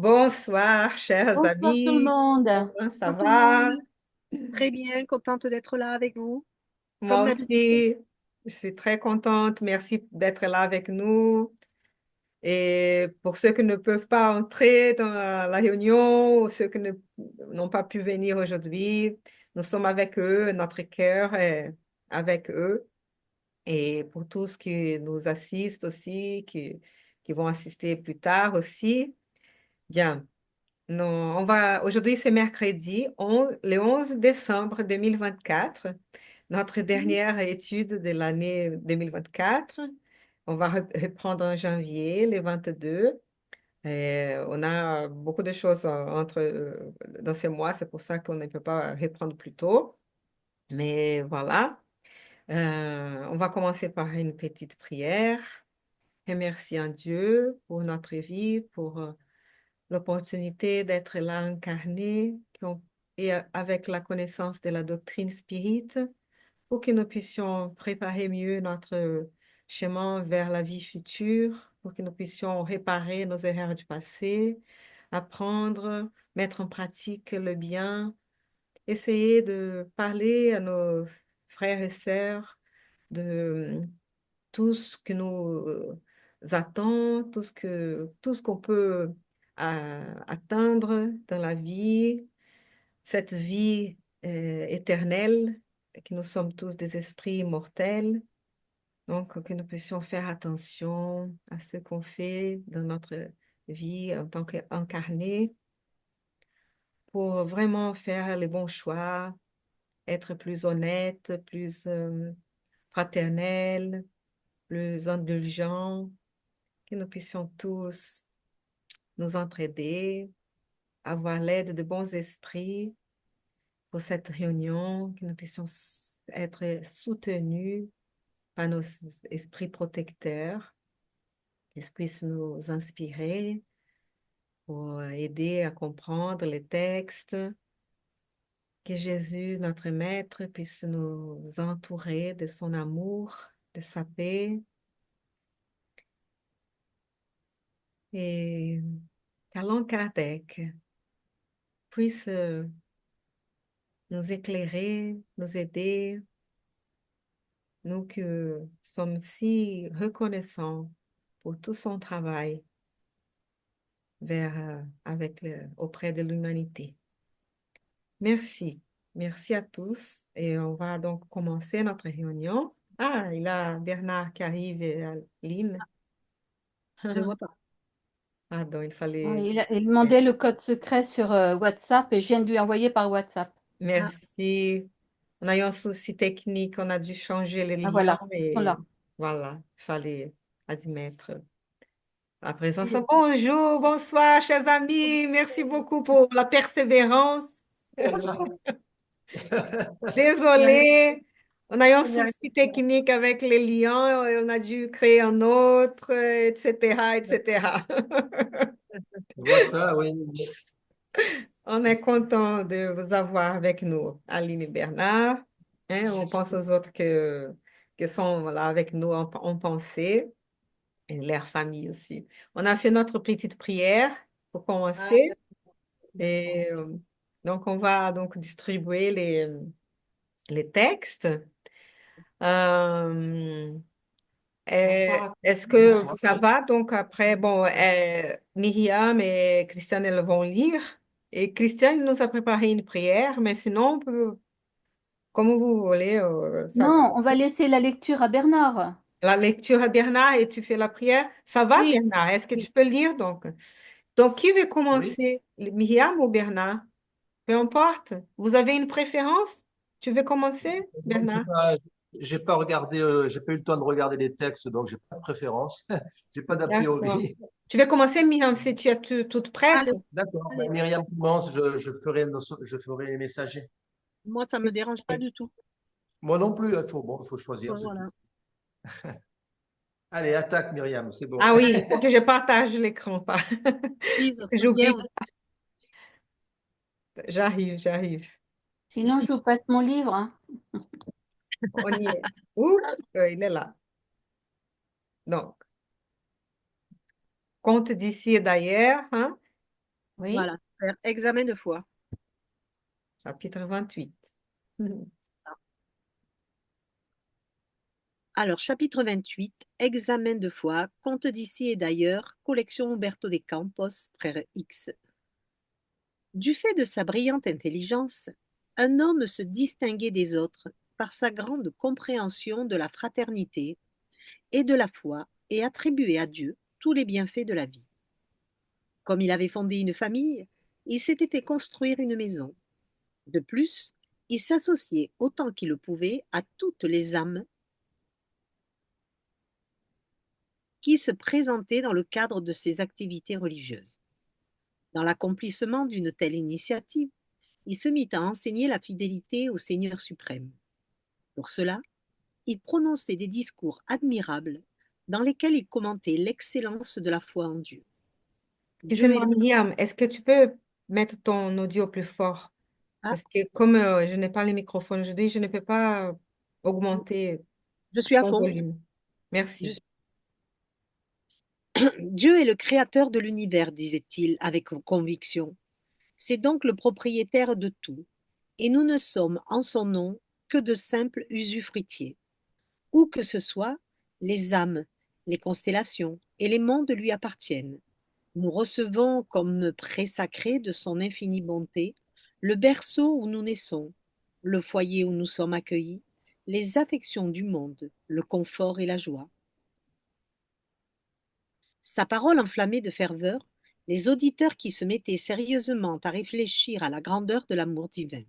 Bonsoir, chers Bonsoir tout le amis. monde. Comment ça Bonjour tout le monde, va? très bien, contente d'être là avec vous, comme Moi d'habitude. aussi, je suis très contente. Merci d'être là avec nous. Et pour ceux qui ne peuvent pas entrer dans la réunion, ou ceux qui n'ont pas pu venir aujourd'hui, nous sommes avec eux, notre cœur est avec eux. Et pour tous qui nous assistent aussi, qui vont assister plus tard aussi, bien. Non, aujourd'hui, c'est mercredi, le 11 décembre 2024, notre dernière étude de l'année 2024. On va reprendre en janvier, le 22. On a beaucoup de choses dans ces mois, c'est pour ça qu'on ne peut pas reprendre plus tôt. Mais voilà. On va commencer par une petite prière, remerciant Dieu pour notre vie, pour l'opportunité d'être là incarné et avec la connaissance de la doctrine spirite pour que nous puissions préparer mieux notre chemin vers la vie future, pour que nous puissions réparer nos erreurs du passé, apprendre, mettre en pratique le bien, essayer de parler à nos frères et sœurs de tout ce que nous attend, tout ce qu'on peut atteindre dans la vie, cette vie éternelle, que nous sommes tous des esprits mortels. Donc, que nous puissions faire attention à ce qu'on fait dans notre vie en tant qu'incarné pour vraiment faire les bons choix, être plus honnête, plus fraternel, plus indulgent, que nous puissions tous nous entraider, avoir l'aide de bons esprits pour cette réunion, que nous puissions être soutenus par nos esprits protecteurs, qu'ils puissent nous inspirer pour aider à comprendre les textes, que Jésus, notre Maître, puisse nous entourer de son amour, de sa paix, et qu'Allan Kardec puisse nous éclairer, nous aider, nous qui sommes si reconnaissants pour tout son travail auprès de l'humanité. Merci. Merci à tous. Et on va donc commencer notre réunion. Ah, il y a Bernard qui arrive et Aline. Je ne vois pas. Pardon, il Ah, fallait... il demandait le code secret sur WhatsApp et je viens de lui envoyer par WhatsApp. Ah, Merci. On a eu un souci technique, on a dû changer le Ah lien voilà, ils sont et là. voilà, il fallait admettre la présence. Bonjour, bonsoir, chers amis. Merci beaucoup pour la persévérance. il y a rien, Désolée, on a eu un il y a rien. souci technique avec les liens et on a dû créer un autre, etc., etc. Je vois ça, oui. On est content de vous avoir avec nous, Aline et Bernard. Hein, on pense aux autres qui sont là avec nous en pensée et leur famille aussi. On a fait notre petite prière pour Ah, commencer et donc on va donc distribuer les textes. Euh, Est-ce que ça va? Donc après, bon, Myriam et Christiane, elles vont lire. Et Christiane nous a préparé une prière, mais sinon, comme vous voulez, Non, on va laisser la lecture à Bernard. la lecture à Bernard et tu fais la prière. Ça va, Oui, Bernard? Est-ce que oui. tu peux lire donc? Donc, qui veut Oui. commencer? Myriam ou Bernard? Peu importe. Vous avez une préférence? Tu veux commencer, Moi, Bernard? j'ai pas regardé, j'ai pas eu le temps de regarder les textes, donc j'ai pas de préférence. J'ai pas d'a D'accord. priori. Tu veux commencer, Myriam, si tu es toute prête? allez, D'accord. allez. Myriam commence, je ferai les messagers. Moi, ça ne me dérange pas du tout. Moi non plus, il faut choisir, c'est tout. Voilà. Allez, attaque Myriam, c'est bon. Ah oui, il faut que je partage l'écran, pas. Lise, Que très bien. j'oublie. J'arrive, j'arrive. Sinon, je vous passe mon livre, hein. On y est. Oups, il est là. Donc, compte d'ici et d'ailleurs, hein? Oui. Voilà, faire examen de foi. Chapitre 28. Alors, chapitre 28, examen de foi, conte d'ici et d'ailleurs, collection Umberto de Campos, frère X. Du fait de sa brillante intelligence, un homme se distinguait des autres par sa grande compréhension de la fraternité et de la foi et attribuait à Dieu tous les bienfaits de la vie. Comme il avait fondé une famille, il s'était fait construire une maison. De plus, il s'associait autant qu'il le pouvait à toutes les âmes qui se présentaient dans le cadre de ses activités religieuses. Dans l'accomplissement d'une telle initiative, il se mit à enseigner la fidélité au Seigneur suprême. Pour cela, il prononçait des discours admirables dans lesquels il commentait l'excellence de la foi en Dieu. Dieu est Excusez-moi, le... Myriam, est-ce que tu peux mettre ton audio plus fort? Ah, Parce que comme je n'ai pas le microphone, je dis, je ne peux pas augmenter je suis à ton fond. volume. Je Merci. Dieu est le créateur de l'univers, disait-il avec conviction. C'est donc le propriétaire de tout, et nous ne sommes en son nom que de simples usufruitiers. Où que ce soit, les âmes, les constellations et les mondes lui appartiennent. Nous recevons comme prêt sacré de son infinie bonté le berceau où nous naissons, le foyer où nous sommes accueillis, les affections du monde, le confort et la joie. Sa parole enflammait de ferveur les auditeurs qui se mettaient sérieusement à réfléchir à la grandeur de l'amour divin.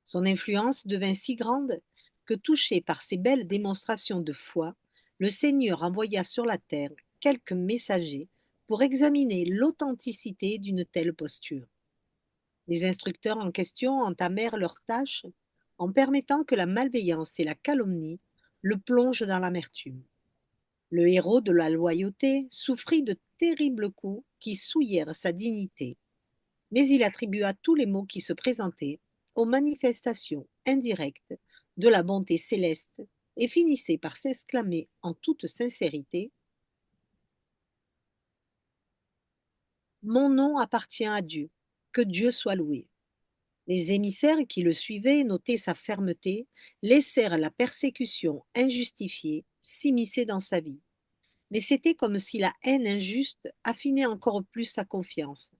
Son influence devint si grande que, touché par ces belles démonstrations de foi, le Seigneur envoya sur la terre quelques messagers pour examiner l'authenticité d'une telle posture. Les instructeurs en question entamèrent leur tâche en permettant que la malveillance et la calomnie le plongent dans l'amertume. Le héros de la loyauté souffrit de terribles coups qui souillèrent sa dignité, mais il attribua tous les maux qui se présentaient aux manifestations indirectes de la bonté céleste et finissait par s'exclamer en toute sincérité: Mon nom appartient à Dieu, que Dieu soit loué. Les émissaires qui le suivaient notaient sa fermeté, laissèrent la persécution injustifiée s'immiscer dans sa vie. Mais c'était comme si la haine injuste affinait encore plus sa confiance.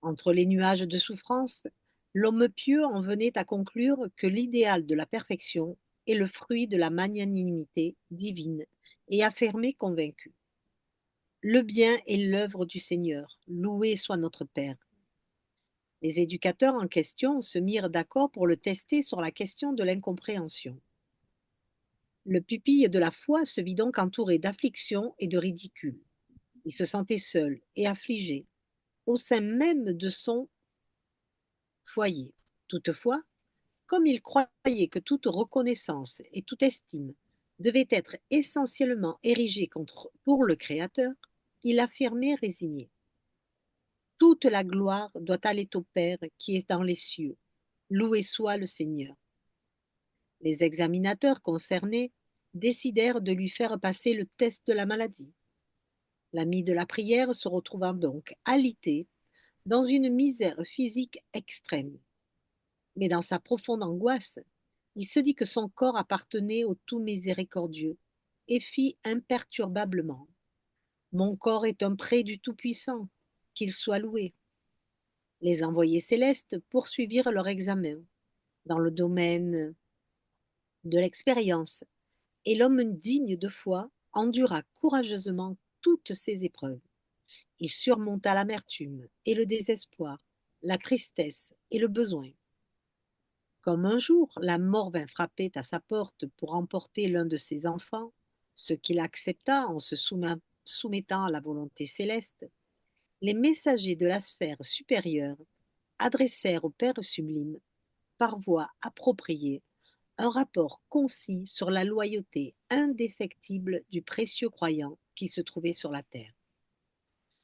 Entre les nuages de souffrance, l'homme pieux en venait à conclure que l'idéal de la perfection est le fruit de la magnanimité divine et affirmait convaincu: Le bien est l'œuvre du Seigneur, loué soit notre Père. Les éducateurs en question se mirent d'accord pour le tester sur la question de l'incompréhension. Le pupille de la foi se vit donc entouré d'affliction et de ridicule. Il se sentait seul et affligé au sein même de son foyer. Toutefois, comme il croyait que toute reconnaissance et toute estime devaient être essentiellement érigées pour le Créateur, il affirmait résigné: Toute la gloire doit aller au Père qui est dans les cieux. Loué soit le Seigneur. Les examinateurs concernés décidèrent de lui faire passer le test de la maladie. L'ami de la prière se retrouvant donc alité dans une misère physique extrême. Mais dans sa profonde angoisse, il se dit que son corps appartenait au tout miséricordieux et fit imperturbablement: Mon corps est un prêt du Tout-Puissant, qu'il soit loué. Les envoyés célestes poursuivirent leur examen dans le domaine de l'expérience, et l'homme digne de foi endura courageusement toutes ces épreuves. Il surmonta l'amertume et le désespoir, la tristesse et le besoin. Comme un jour la mort vint frapper à sa porte pour emporter l'un de ses enfants, ce qu'il accepta en se soumettant à la volonté céleste, les messagers de la sphère supérieure adressèrent au Père sublime, par voie appropriée, un rapport concis sur la loyauté indéfectible du précieux croyant qui se trouvait sur la terre.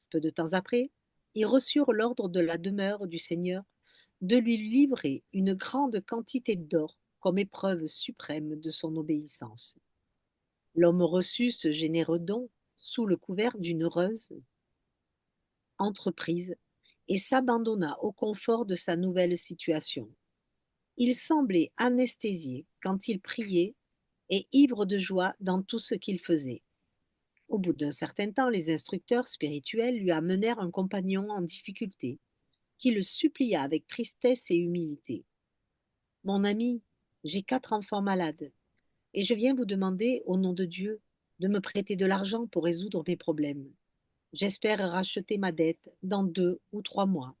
Peu de temps après, ils reçurent l'ordre de la demeure du Seigneur de lui livrer une grande quantité d'or comme épreuve suprême de son obéissance. L'homme reçut ce généreux don sous le couvert d'une heureuse entreprise et s'abandonna au confort de sa nouvelle situation. Il semblait anesthésié quand il priait et ivre de joie dans tout ce qu'il faisait. Au bout d'un certain temps, les instructeurs spirituels lui amenèrent un compagnon en difficulté, qui le supplia avec tristesse et humilité. Mon ami, j'ai 4 enfants malades, et je viens vous demander, au nom de Dieu, de me prêter de l'argent pour résoudre mes problèmes. J'espère racheter ma dette dans 2 ou 3 mois.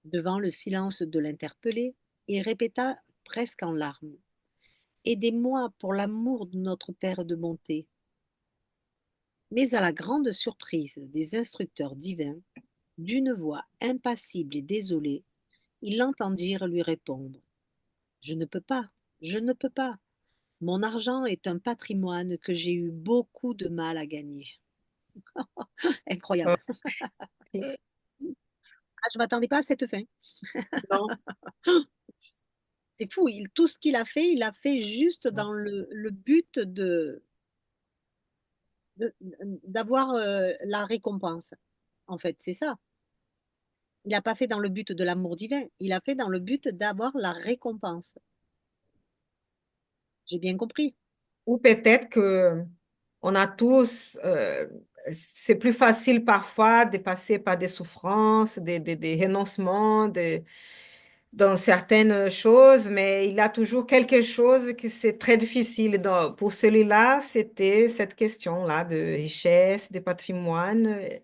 Devant le silence de l'interpellé, il répéta presque en larmes. Aidez-moi pour l'amour de notre Père de bonté. Mais à la grande surprise des instructeurs divins, d'une voix impassible et désolée, ils l'entendirent lui répondre. Je ne peux pas, je ne peux pas. Mon argent est un patrimoine que j'ai eu beaucoup de mal à gagner. Incroyable. Ok. Ah, je ne m'attendais pas à cette fin. Non. C'est fou, tout ce qu'il a fait, il a fait juste dans le but d'avoir la récompense. En fait, c'est ça. Il n'a pas fait dans le but de l'amour divin, il a fait dans le but d'avoir la récompense. J'ai bien compris. Ou peut-être que on a tous, c'est plus facile parfois de passer par des souffrances, des renoncements, dans certaines choses, mais il a toujours quelque chose que c'est très difficile. Pour celui-là, c'était cette question-là de richesse, de patrimoine, Mais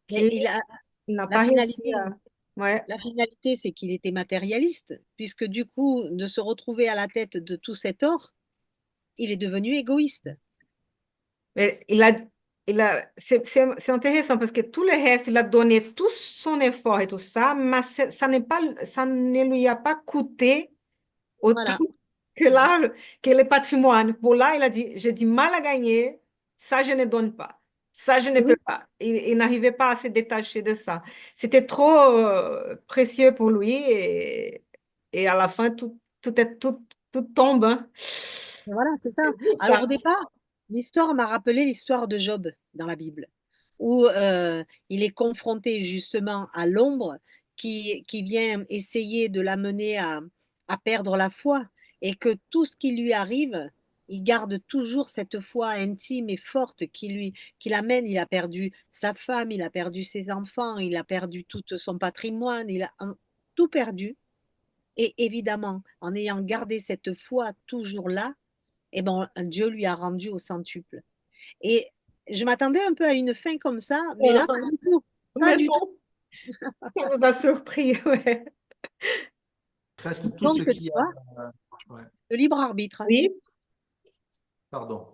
qu'il n'a la pas réussi finalité, à... Ouais. la finalité, c'est qu'il était matérialiste, puisque du coup, de se retrouver à la tête de tout cet or, il est devenu égoïste. Mais c'est intéressant parce que tout le reste, il a donné tout son effort et tout ça, mais ça ne lui a pas coûté autant Voilà. que, là, que le patrimoine. Pour là, il a dit, j'ai du mal à gagner, ça je ne donne pas, ça je ne peux Oui, pas. Il n'arrivait pas à se détacher de ça. C'était trop précieux pour lui et à la fin, tout tombe, hein. voilà, c'est ça. C'est dur, Alors ça. au départ, l'histoire m'a rappelé l'histoire de Job dans la Bible, où il est confronté justement à l'ombre qui vient essayer de l'amener à perdre la foi, et que tout ce qui lui arrive, il garde toujours cette foi intime et forte qui l'amène. Il a perdu sa femme, il a perdu ses enfants, il a perdu tout son patrimoine, il a tout perdu. Et évidemment, en ayant gardé cette foi toujours là, eh ben, Dieu lui a rendu au centuple. Et je m'attendais un peu à une fin comme ça, mais là, pas du tout. Pas Mais du tout. non, ça nous a surpris, ouais. Presque tout ce Donc, tu qui a. vois, Ouais, le libre arbitre. Oui. pardon.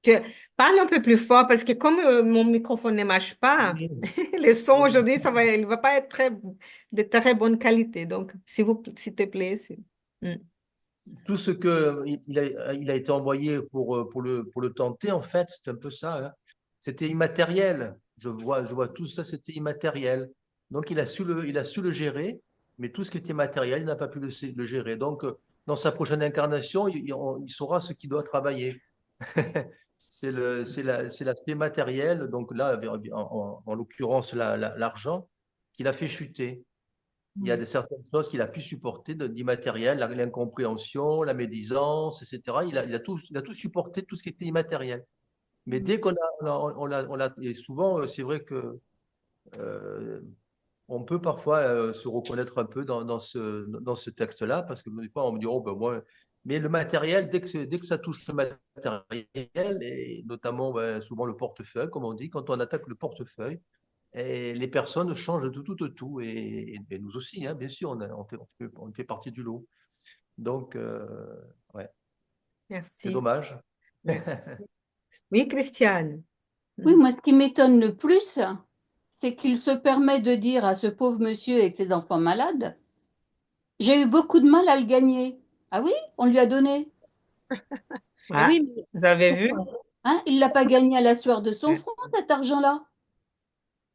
Tu parles un peu plus fort parce que comme mon microphone ne marche pas, Oui, le son oui. aujourd'hui, il va pas être de très bonne qualité. Donc, s'il te plaît, Hmm. Tout ce que il a été envoyé pour le tenter, en fait, c'est un peu ça, hein. C'était immatériel. Je vois tout ça, c'était immatériel. Donc, il a su le gérer, mais tout ce qui était matériel, il n'a pas pu le gérer. Donc, dans sa prochaine incarnation, il saura ce qu'il doit travailler. C'est l'aspect matériel, donc là, en l'occurrence, l'argent, qu'il a fait chuter. Il y a certaines choses qu'il a pu supporter d'immatériel, l'incompréhension, la médisance, etc. Il a tout supporté, tout ce qui était immatériel. Mais Mm. dès qu'on a, et souvent, c'est vrai que euh, on peut parfois se reconnaître un peu dans ce texte-là, parce que des fois, on me dit, oh ben moi, mais le matériel, dès que ça touche le matériel, et notamment ben, souvent le portefeuille, comme on dit, quand on attaque le portefeuille, et les personnes changent de tout au tout, et nous aussi, hein, bien sûr, on fait partie du lot. Donc, ouais, c'est Merci. dommage. Oui, oui, Christiane. Oui, moi, ce qui m'étonne le plus, c'est qu'il se permet de dire à ce pauvre monsieur et ses enfants malades, j'ai eu beaucoup de mal à le gagner. Ah oui, on lui a donné. Mais Ah, oui, mais vous avez vu? pourquoi? Hein, il l'a pas gagné à la sueur de son Ouais, front, cet argent-là.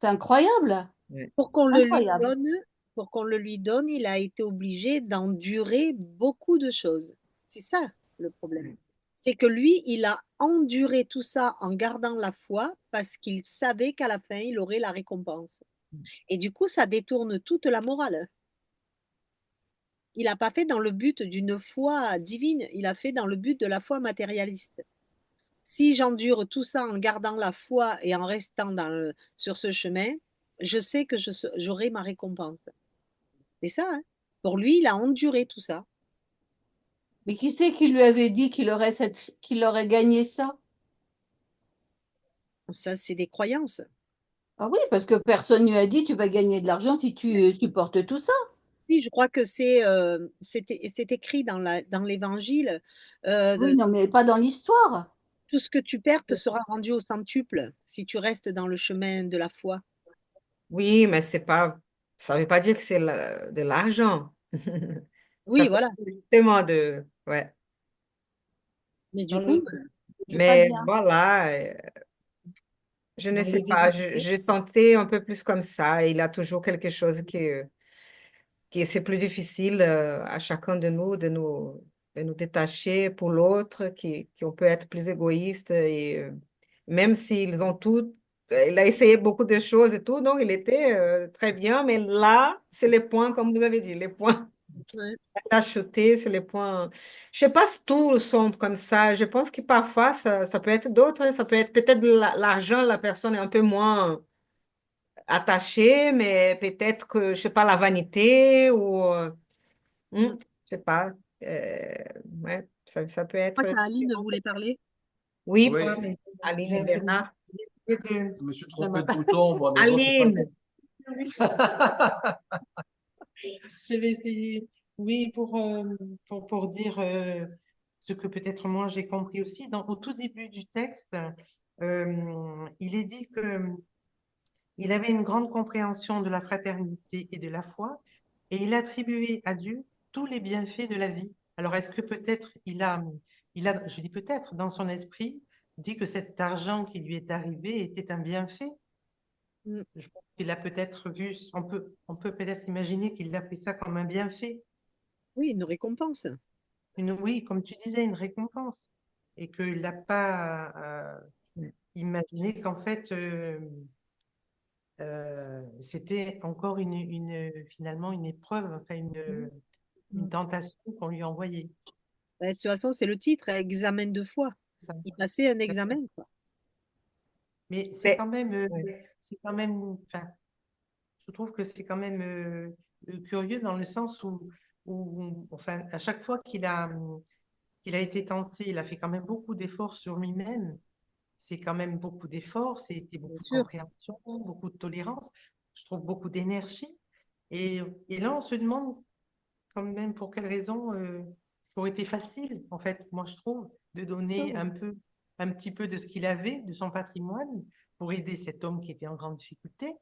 C'est incroyable. ouais. Pour qu'on le lui Incroyable. donne, pour qu'on le lui donne, il a été obligé d'endurer beaucoup de choses. C'est ça le problème. C'est que lui, il a enduré tout ça en gardant la foi parce qu'il savait qu'à la fin, il aurait la récompense. Et du coup, ça détourne toute la morale. Il n'a pas fait dans le but d'une foi divine, il a fait dans le but de la foi matérialiste. Si j'endure tout ça en gardant la foi et en restant sur ce chemin, je sais que j'aurai ma récompense. C'est ça, hein. Pour lui, il a enduré tout ça. Mais qui c'est qui lui avait dit qu'il aurait gagné ça? Ça, c'est des croyances. Ah oui, parce que personne ne lui a dit tu vas gagner de l'argent si tu supportes tout ça. Si, je crois que c'est écrit dans l'Évangile. Oui, non, mais pas dans l'histoire. Tout ce que tu perds te sera rendu au centuple si tu restes dans le chemin de la foi. Oui, mais c'est pas, ça ne veut pas dire que c'est de l'argent. Ça Oui, peut voilà. être justement de, ouais. Mais Dans du coup, le, C'est pas Mais bien. voilà, je ne dans sais le pas, début, je sentais un peu plus comme ça. Il a toujours quelque chose qui c'est plus difficile à chacun de nous détacher pour l'autre, qu'on peut être plus égoïste. Et même s'ils ont tout, il a essayé beaucoup de choses et tout, donc il était très bien. Mais là, c'est les points, comme vous avez dit, les points ouais. à chuter, c'est les points. Je sais pas si tous sont comme ça. Je pense que parfois, ça peut être d'autres. Hein. Ça peut être peut-être l'argent, la personne est un peu moins attachée, mais peut-être que, je sais pas, la vanité ou, Mm. je sais pas. Euh, ouais, ça peut Je crois être. qu'Aline voulait parler. Oui, Oui, ouais, mais Aline j'ai et Bernard. que je me suis ça trompé m'a de pas. bouton, moi, mais bon, c'est pas Aline, Je vais essayer, oui, pour dire ce que peut-être moi j'ai compris aussi. Au tout début du texte, il est dit que il avait une grande compréhension de la fraternité et de la foi, et il attribuait à Dieu tous les bienfaits de la vie. Alors, est-ce que peut-être je dis peut-être, dans son esprit, dit que cet argent qui lui est arrivé était un bienfait? Mm. Je pense qu'il a peut-être vu, on peut peut-être imaginer qu'il a pris ça comme un bienfait. Oui, une récompense. Oui, comme tu disais, une récompense. Et qu'il n'a pas imaginé qu'en fait, c'était encore finalement une épreuve, enfin une Mm. tentation qu'on lui envoyait. De toute façon, c'est le titre, examen de foi. Il passait un examen, quoi. Mais mais, ouais. c'est quand même, enfin, je trouve que c'est quand même curieux dans le sens où, enfin, à chaque fois qu'il a été tenté, il a fait quand même beaucoup d'efforts sur lui-même. C'est quand même beaucoup d'efforts, c'était Bien beaucoup de sûr. compréhension, beaucoup de tolérance. Je trouve beaucoup d'énergie. Et là, on se demande quand même pour quelle raison ça aurait été facile, en fait, moi je trouve, de donner un petit peu de ce qu'il avait, de son patrimoine, pour aider cet homme qui était en grande difficulté.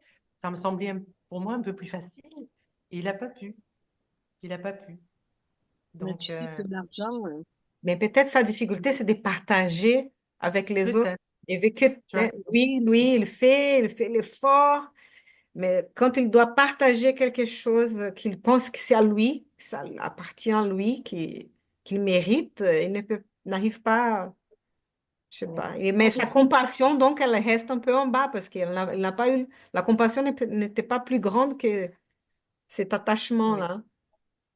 Ça me semblait pour moi un peu plus facile. Et il n'a pas pu. Il n'a pas pu. Mais Donc, tu sais que l'argent, Mais peut-être sa difficulté, c'est de partager avec les autres. peut-être, Et vu que, tu vois. oui, lui, il fait l'effort. Mais quand il doit partager quelque chose qu'il pense que c'est à lui, que ça appartient à lui, qu'il mérite, il n'arrive pas, je sais pas. Mais tu sa sais, compassion, donc, elle reste un peu en bas parce elle n'a pas eu, la compassion n'était pas plus grande que cet Oui, attachement-là.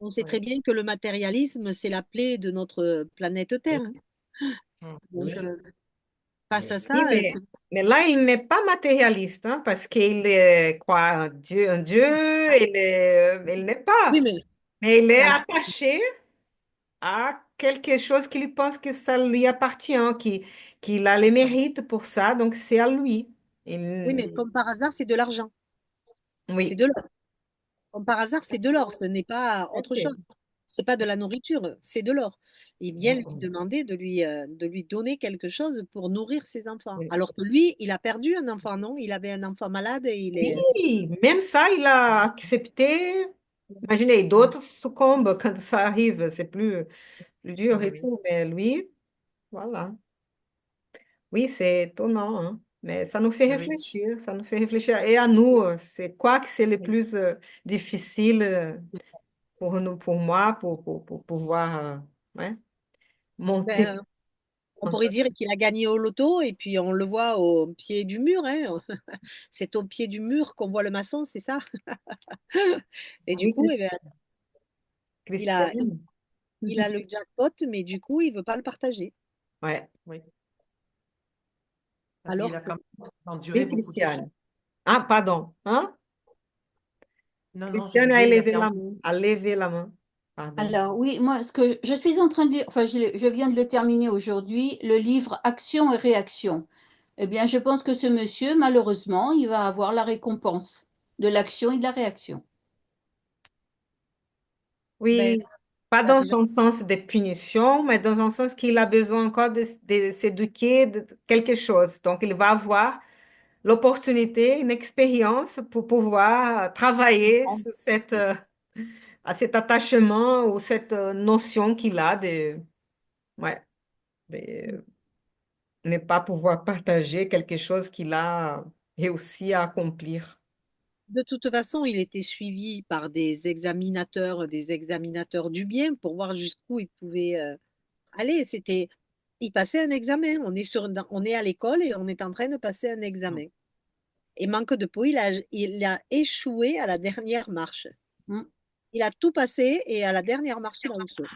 on sait très oui, bien que le matérialisme, c'est la plaie de notre planète Oui, Terre, hein. Donc, oui, face à oui, ça, mais là, il n'est pas matérialiste, hein, parce qu'il croit en Dieu, il n'est oui, pas, mais mais il est ça- attaché à quelque chose qui lui pense que ça lui appartient, qu'il a les mérites pour ça, donc c'est à lui. oui, mais comme par hasard, c'est de l'argent. C'est Oui, de l'or. Comme par hasard, c'est de l'or. Ce n'est pas tout à autre fait. chose. C'est pas de la nourriture, c'est de l'or. Il vient lui Mm, demander de lui donner quelque chose pour nourrir ses enfants. mm. Alors que lui, il a perdu un enfant, non? Il avait un enfant malade et Oui, même ça, il a accepté. Imaginez, d'autres succombent quand ça arrive, c'est plus dur oui, et oui, tout, mais lui, voilà. Oui, c'est étonnant, hein. Mais ça nous fait ah oui, réfléchir, ça nous fait réfléchir. Et à nous, c'est quoi que c'est le plus difficile pour nous, pour moi, pour pouvoir ouais, monter. ben, On pourrait dire qu'il a gagné au loto et puis on le voit au pied du mur, hein. C'est au pied du mur qu'on voit le maçon, c'est ça? Et du Oui, coup, eh ben, il a, Christiane. il a le jackpot, mais du coup, il veut pas le partager. Ouais. Oui, parce qu'il Alors a que quand même enduré Oui, beaucoup de choses. Christiane. Ah, pardon. Hein? Non, non, je Christiane a disais, il a levé fait la main. A levé la main. Pardon. Alors, oui, moi, ce que je suis en train de lire, enfin, je viens de le terminer aujourd'hui, le livre Action et réaction. Eh bien, je pense que ce monsieur, malheureusement, il va avoir la récompense de l'action et de la réaction. ben, Oui, pas ça dans devrait- son sens de punition, mais dans un sens qu'il a besoin encore de s'éduquer de quelque chose. Donc, il va avoir l'opportunité, une expérience pour pouvoir travailler sur à cet attachement ou cette notion qu'il a ouais, de ne pas pouvoir partager quelque chose qu'il a réussi à accomplir. de toute façon, il était suivi par des examinateurs du bien pour voir jusqu'où il pouvait aller. Il passait un examen. On est à l'école et on est en train de passer un examen. Et manque de peau, il a échoué à la dernière marche. Hmm. Il a tout passé et à la dernière marche, il a échoué.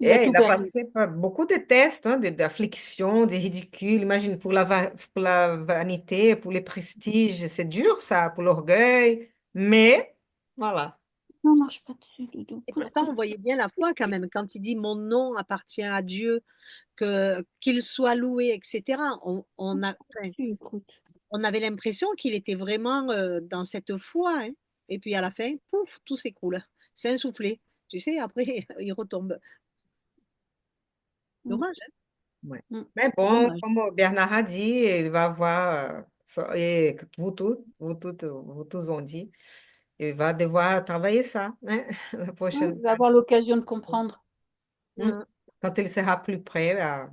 Il a Et tout il a perdu. passé par beaucoup de tests, hein, d'affliction, de ridicule. Imagine, pour la vanité, pour le prestige, c'est dur ça, pour l'orgueil. Mais, voilà. Non, marche pas dessus, Doudou. Et pourtant, on voyait bien la foi quand même. Quand il dit mon nom appartient à Dieu, qu'il soit loué, etc. Enfin, Écoute. on avait l'impression qu'il était vraiment dans cette foi, hein. Et puis à la fin, pouf, tout s'écroule. C'est un soufflé. Tu sais, après, il retombe. Hmm. Dommage, hein. Ouais. Hmm. Mais C'est bon, dommage. comme Bernard a dit, il va avoir, et vous tous ont dit, il va devoir travailler ça, hein, la Hmm. prochaine Il va avoir l'occasion de comprendre. fois, Ouais, quand il sera plus prêt à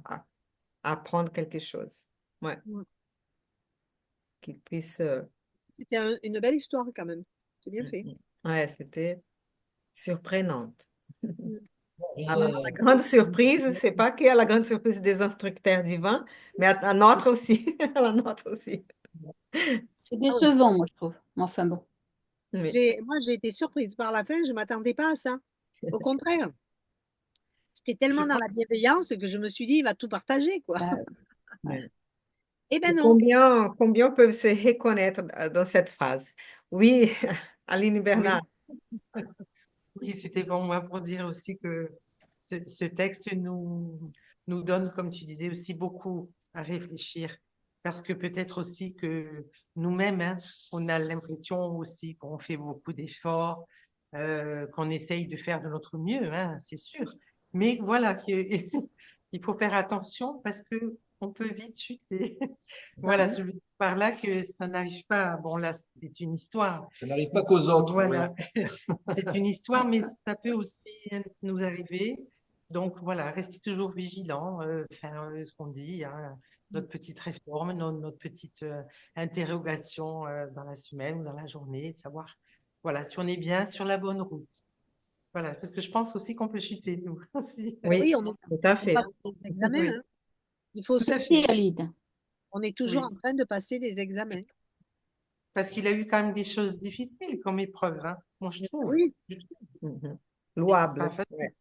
apprendre quelque chose. Ouais, ouais. qu'il puisse. C'était une belle histoire quand même. C'est bien Mm, fait. mm. Ouais, c'était surprenante. Mm. Et, Alors, la grande surprise, c'est pas que la grande surprise des instructeurs divins, mais à notre aussi, à la nôtre aussi. C'est Ah oui. décevant, moi, je trouve. Mais enfin bon. Oui. Moi, j'ai été surprise par la fin. Je ne m'attendais pas à ça. Au contraire, c'était Je tellement dans pense la bienveillance que je me suis dit, il va tout partager, quoi. Bah, ouais. Ouais. Eh ben Et non. combien peuvent se reconnaître dans cette phrase? Oui, Aline oui. Bernard. Oui, c'était pour moi pour dire aussi que ce texte nous donne, comme tu disais, aussi beaucoup à réfléchir. Parce que peut-être aussi que nous-mêmes, hein, on a l'impression aussi qu'on fait beaucoup d'efforts, qu'on essaye de faire de notre mieux, hein, c'est sûr. Mais voilà, il faut faire attention parce que on peut vite chuter. Voilà, je veux dire par là que ça n'arrive pas. Bon, là, c'est une histoire. ça n'arrive pas qu'aux autres. Voilà. C'est une histoire, mais ça peut aussi nous arriver. Donc voilà, restez toujours vigilants, faire ce qu'on dit, hein, notre petite réforme, notre petite interrogation dans la semaine ou dans la journée, savoir voilà, si on est bien sur la bonne route. Voilà, parce que je pense aussi qu'on peut chuter, nous aussi. Oui, Oui, tout à on fait. passe des examens, Oui, hein. Il faut tout se à Et fait. Alide. On est toujours Oui, en train de passer des examens. parce qu'il a eu quand même des choses difficiles comme épreuve, hein, moi je trouve. Oui, Je trouve. Mhm. C'était pas Louable. facile. Ouais,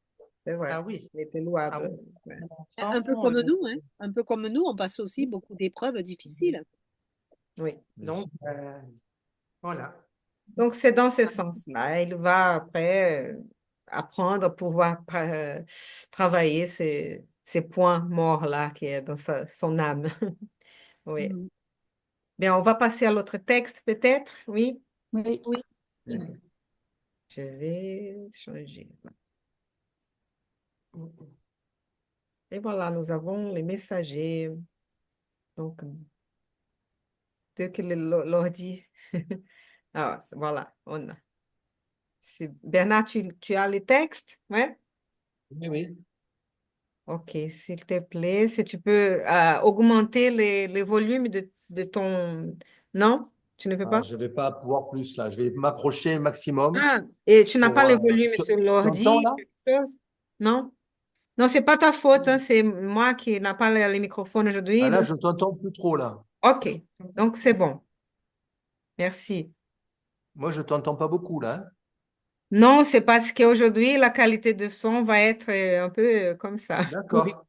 c'est vrai. Ah oui, Il était ah louable. oui. Ouais. un peu Longtemps, comme nous, hein. Un peu comme nous, on passe aussi beaucoup d'épreuves difficiles. Oui. donc, voilà. Donc, c'est dans ce sens-là. Il va après apprendre à pouvoir travailler ces points morts-là qui est dans son âme. Oui. Mm. Bien, on va passer à l'autre texte, peut-être. Oui. Oui. Oui. Je vais changer. Et voilà, nous avons les messagers. Donc, dès que l'ordi. Ah, voilà, on a. Bernard, tu as les textes? Ouais? Oui, oui. Ok, s'il te plaît, si tu peux augmenter les volumes de ton... Non? Tu ne peux Ah, pas? je ne vais pas pouvoir plus là. Je vais m'approcher maximum Ah, et tu n'as pas pour. les volumes sur Tu entends l'ordi, là? quelque chose? Non? Non, c'est pas ta faute, hein, c'est moi qui n'a pas le microphone Ah aujourd'hui. là, Donc, je ne t'entends plus trop là. OK. Donc, c'est bon. Merci. Moi, je ne t'entends pas beaucoup là, hein. Non, c'est parce qu'aujourd'hui, la qualité de son va être un peu comme ça. Oui. D'accord.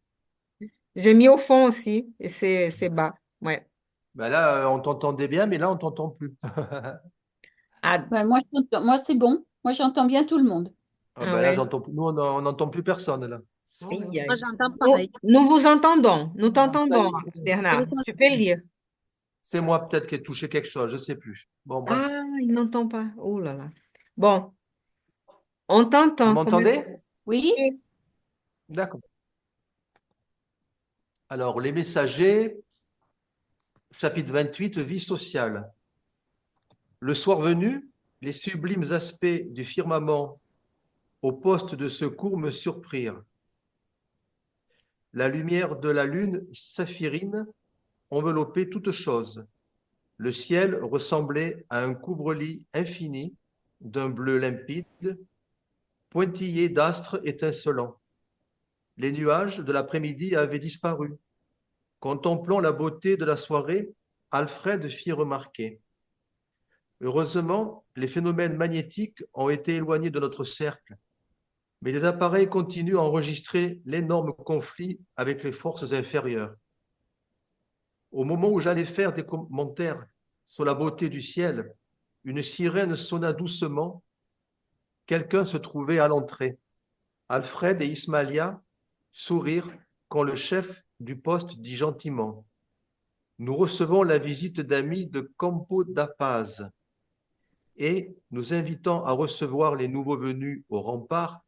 J'ai mis au fond aussi et c'est bas. Ouais. Ben là, on t'entendait bien, mais là, on t'entend plus. Ah, Ben, moi c'est bon. Moi, j'entends bien tout le monde. Ah ah ben là, ouais. j'entends, nous, on n'entend plus personne là. Aïe, Moi, aïe. j'entends Nous, pareil. nous vous entendons. Nous Voilà. t'entendons, C'est Bernard. Tu peux l'essentiel. lire. C'est moi peut-être qui ai touché quelque chose, je ne sais plus. Bon, bref. Ah, il n'entend pas. Oh là là. Bon, on Vous t'entend. m'entendez? Oui? D'accord. Alors, les messagers, chapitre 28, vie sociale. Le soir venu, les sublimes aspects du firmament au poste de secours me surprirent. La lumière de la lune saphirine enveloppait toute chose. Le ciel ressemblait à un couvre-lit infini d'un bleu limpide, pointillé d'astres étincelants. Les nuages de l'après-midi avaient disparu. Contemplant la beauté de la soirée, Alfred fit remarquer. Heureusement, les phénomènes magnétiques ont été éloignés de notre cercle, mais les appareils continuent à enregistrer l'énorme conflit avec les forces inférieures. Au moment où j'allais faire des commentaires sur la beauté du ciel, une sirène sonna doucement. Quelqu'un se trouvait à l'entrée. Alfred et Ismaïlia sourirent quand le chef du poste dit gentiment: Nous recevons la visite d'amis de Campo da Paz et, nous invitant à recevoir les nouveaux venus au rempart,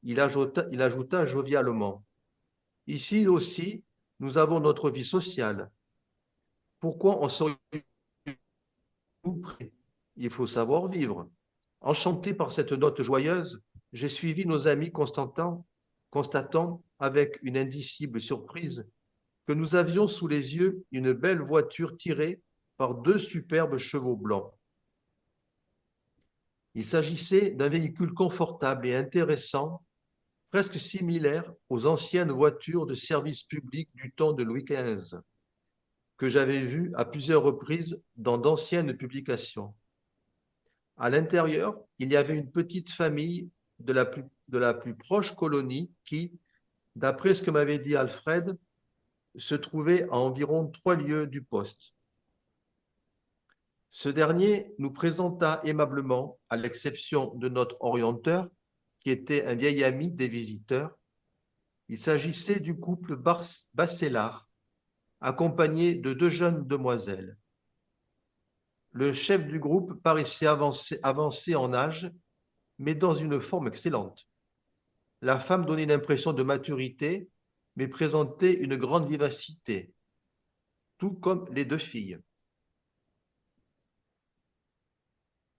il ajouta jovialement: Ici aussi, nous avons notre vie sociale. Pourquoi en serions-nous prêts? Il faut savoir vivre. Enchanté par cette note joyeuse, j'ai suivi nos amis constatant avec une indicible surprise que nous avions sous les yeux une belle voiture tirée par deux superbes chevaux blancs. Il s'agissait d'un véhicule confortable et intéressant, presque similaire aux anciennes voitures de service public du temps de Louis XV, que j'avais vues à plusieurs reprises dans d'anciennes publications. À l'intérieur, il y avait une petite famille de la plus proche colonie qui, d'après ce que m'avait dit Alfred, se trouvait à environ 3 lieues du poste. Ce dernier nous présenta aimablement, à l'exception de notre orienteur, qui était un vieil ami des visiteurs. Il s'agissait du couple Bachelard, accompagné de deux jeunes demoiselles. Le chef du groupe paraissait avancé en âge, mais dans une forme excellente. La femme donnait une impression de maturité, mais présentait une grande vivacité, tout comme les deux filles.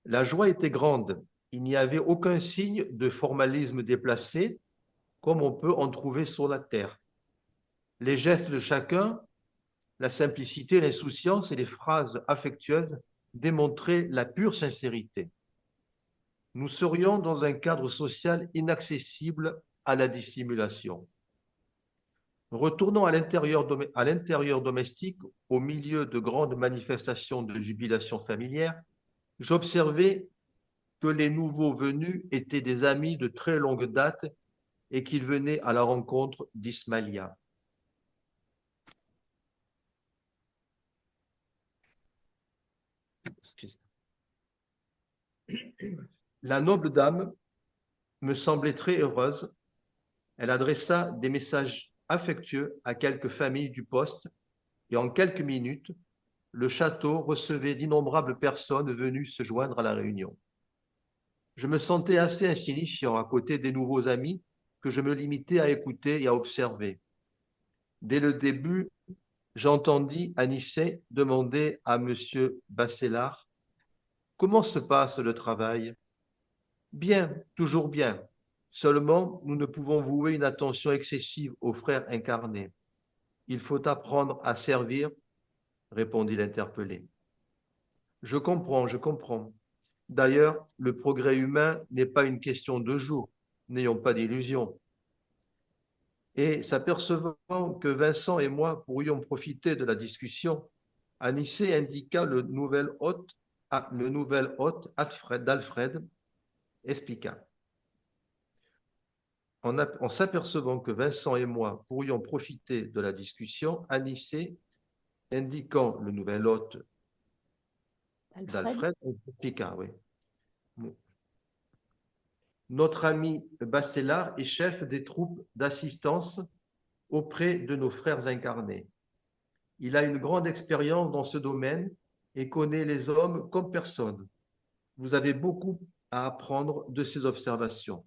La joie était grande. Il n'y avait aucun signe de formalisme déplacé, comme on peut en trouver sur la terre. Les gestes de chacun, la simplicité, l'insouciance et les phrases affectueuses démontraient la pure sincérité. Nous serions dans un cadre social inaccessible à la dissimulation. Retournant à l'intérieur domestique, au milieu de grandes manifestations de jubilation familière, j'observais que les nouveaux venus étaient des amis de très longue date et qu'ils venaient à la rencontre d'Ismaïlia. La noble dame me semblait très heureuse. Elle adressa des messages affectueux à quelques familles du poste et en quelques minutes, le château recevait d'innombrables personnes venues se joindre à la réunion. Je me sentais assez insignifiant à côté des nouveaux amis que je me limitais à écouter et à observer. Dès le début, j'entendis Anicet demander à M. Bachelard: Comment se passe le travail? Bien, toujours bien. Seulement, nous ne pouvons vouer une attention excessive aux frères incarnés. Il faut apprendre à servir, répondit l'interpellé. Je comprends, je comprends. D'ailleurs, le progrès humain n'est pas une question de jours. N'ayons pas d'illusions. Et s'apercevant que Vincent et moi pourrions profiter de la discussion, Anissé indiqua le nouvel hôte d'Alfred expliqua. En s'apercevant que Vincent et moi pourrions profiter de la discussion, Anissé, indiquant le nouvel hôte d'Alfred, expliqua, oui. Notre ami Bachelard est chef des troupes d'assistance auprès de nos frères incarnés. Il a une grande expérience dans ce domaine et connaît les hommes comme personne. Vous avez beaucoup à apprendre de ses observations.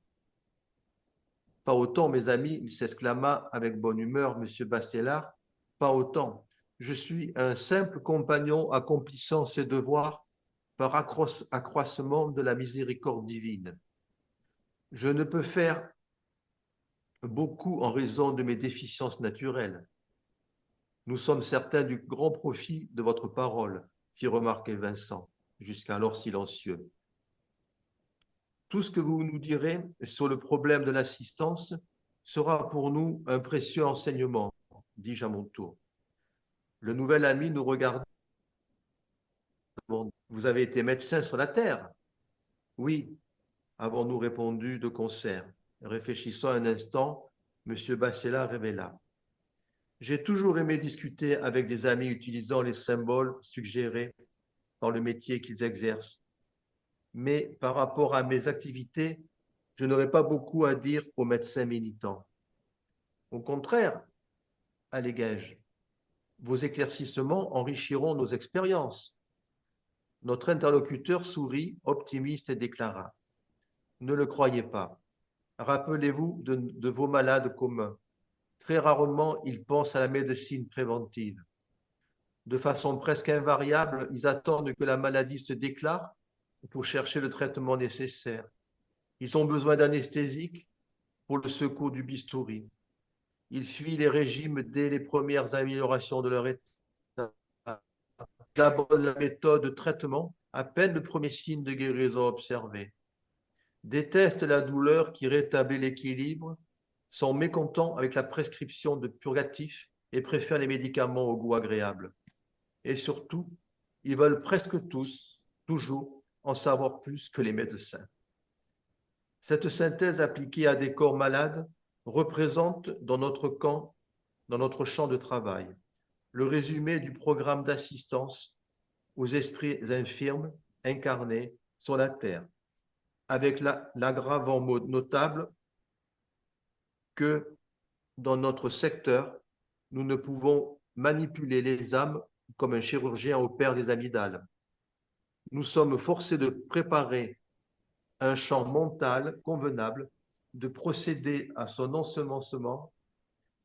Pas autant, mes amis, s'exclama avec bonne humeur M. Bachelard, pas autant. Je suis un simple compagnon accomplissant ses devoirs par accroissement de la miséricorde divine. Je ne peux faire beaucoup en raison de mes déficiences naturelles. Nous sommes certains du grand profit de votre parole, fit remarquer Vincent, jusqu'alors silencieux. Tout ce que vous nous direz sur le problème de l'assistance sera pour nous un précieux enseignement, dis-je à mon tour. Le nouvel ami nous regarda. Vous avez été médecin sur la terre? Oui, avons-nous répondu de concert. Réfléchissant un instant, M. Bachelard révéla. J'ai toujours aimé discuter avec des amis utilisant les symboles suggérés dans le métier qu'ils exercent. Mais par rapport à mes activités, je n'aurais pas beaucoup à dire aux médecins militants. Au contraire, allégai-je, vos éclaircissements enrichiront nos expériences. Notre interlocuteur sourit, optimiste, et déclara. Ne le croyez pas. Rappelez-vous de vos malades communs. Très rarement, ils pensent à la médecine préventive. De façon presque invariable, ils attendent que la maladie se déclare pour chercher le traitement nécessaire. Ils ont besoin d'anesthésiques pour le secours du bistouri. Ils suivent les régimes dès les premières améliorations de leur état. Ils abandonnent la méthode de traitement à peine le premier signe de guérison observé. Détestent la douleur qui rétablit l'équilibre, sont mécontents avec la prescription de purgatifs et préfèrent les médicaments au goût agréable. Et surtout, ils veulent presque tous, toujours, en savoir plus que les médecins. Cette synthèse appliquée à des corps malades représente dans notre champ de travail, le résumé du programme d'assistance aux esprits infirmes incarnés sur la terre, avec l'aggravant notable que dans notre secteur, nous ne pouvons manipuler les âmes comme un chirurgien opère les amygdales. Nous sommes forcés de préparer un champ mental convenable, de procéder à son ensemencement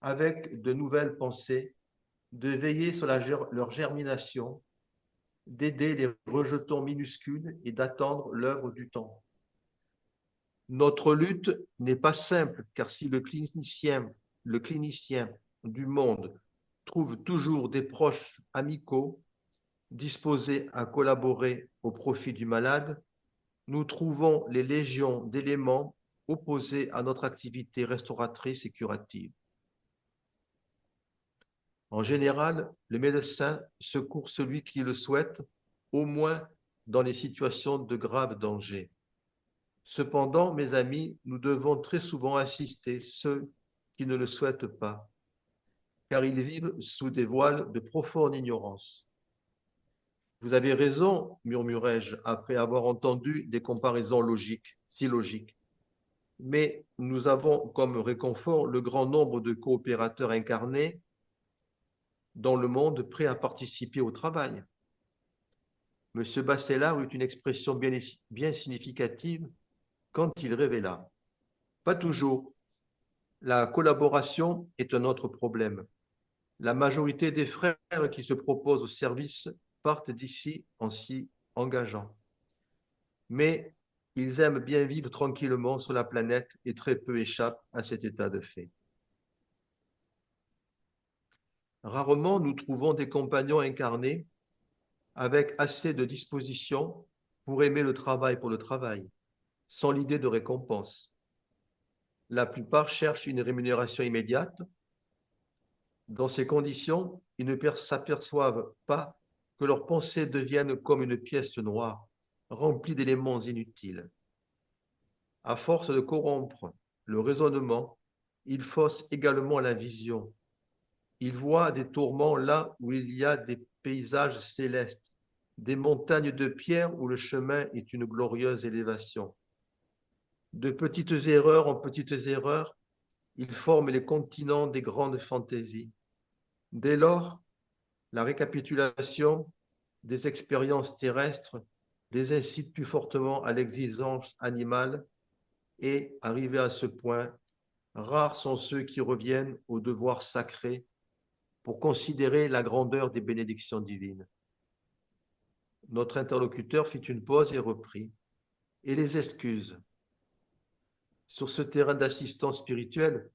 avec de nouvelles pensées, de veiller sur leur germination, d'aider les rejetons minuscules et d'attendre l'œuvre du temps. Notre lutte n'est pas simple, car si le clinicien du monde trouve toujours des proches amicaux disposés à collaborer au profit du malade, nous trouvons les légions d'éléments opposés à notre activité restauratrice et curative. En général, le médecin secourt celui qui le souhaite, au moins dans les situations de grave danger. Cependant, mes amis, nous devons très souvent assister ceux qui ne le souhaitent pas, car ils vivent sous des voiles de profonde ignorance. Vous avez raison, murmurai-je, après avoir entendu des comparaisons si logiques. Mais nous avons comme réconfort le grand nombre de coopérateurs incarnés dans le monde prêts à participer au travail. M. Bachelard eut une expression bien significative quand il révéla. Pas toujours. La collaboration est un autre problème. La majorité des frères qui se proposent au service partent d'ici en s'y engageant. Mais ils aiment bien vivre tranquillement sur la planète et très peu échappent à cet état de fait. Rarement nous trouvons des compagnons incarnés avec assez de disposition pour aimer le travail pour le travail, sans l'idée de récompense. La plupart cherchent une rémunération immédiate. Dans ces conditions, ils ne s'aperçoivent pas que leurs pensées deviennent comme une pièce noire, remplie d'éléments inutiles. À force de corrompre le raisonnement, ils faussent également la vision. Ils voient des tourments là où il y a des paysages célestes, des montagnes de pierre où le chemin est une glorieuse élévation. De petites erreurs en petites erreurs, ils forment les continents des grandes fantaisies. Dès lors, la récapitulation des expériences terrestres les incite plus fortement à l'exigence animale et, arrivés à ce point, rares sont ceux qui reviennent au devoir sacré pour considérer la grandeur des bénédictions divines. Notre interlocuteur fit une pause et reprit. Et les excuses. Sur ce terrain d'assistance spirituelle,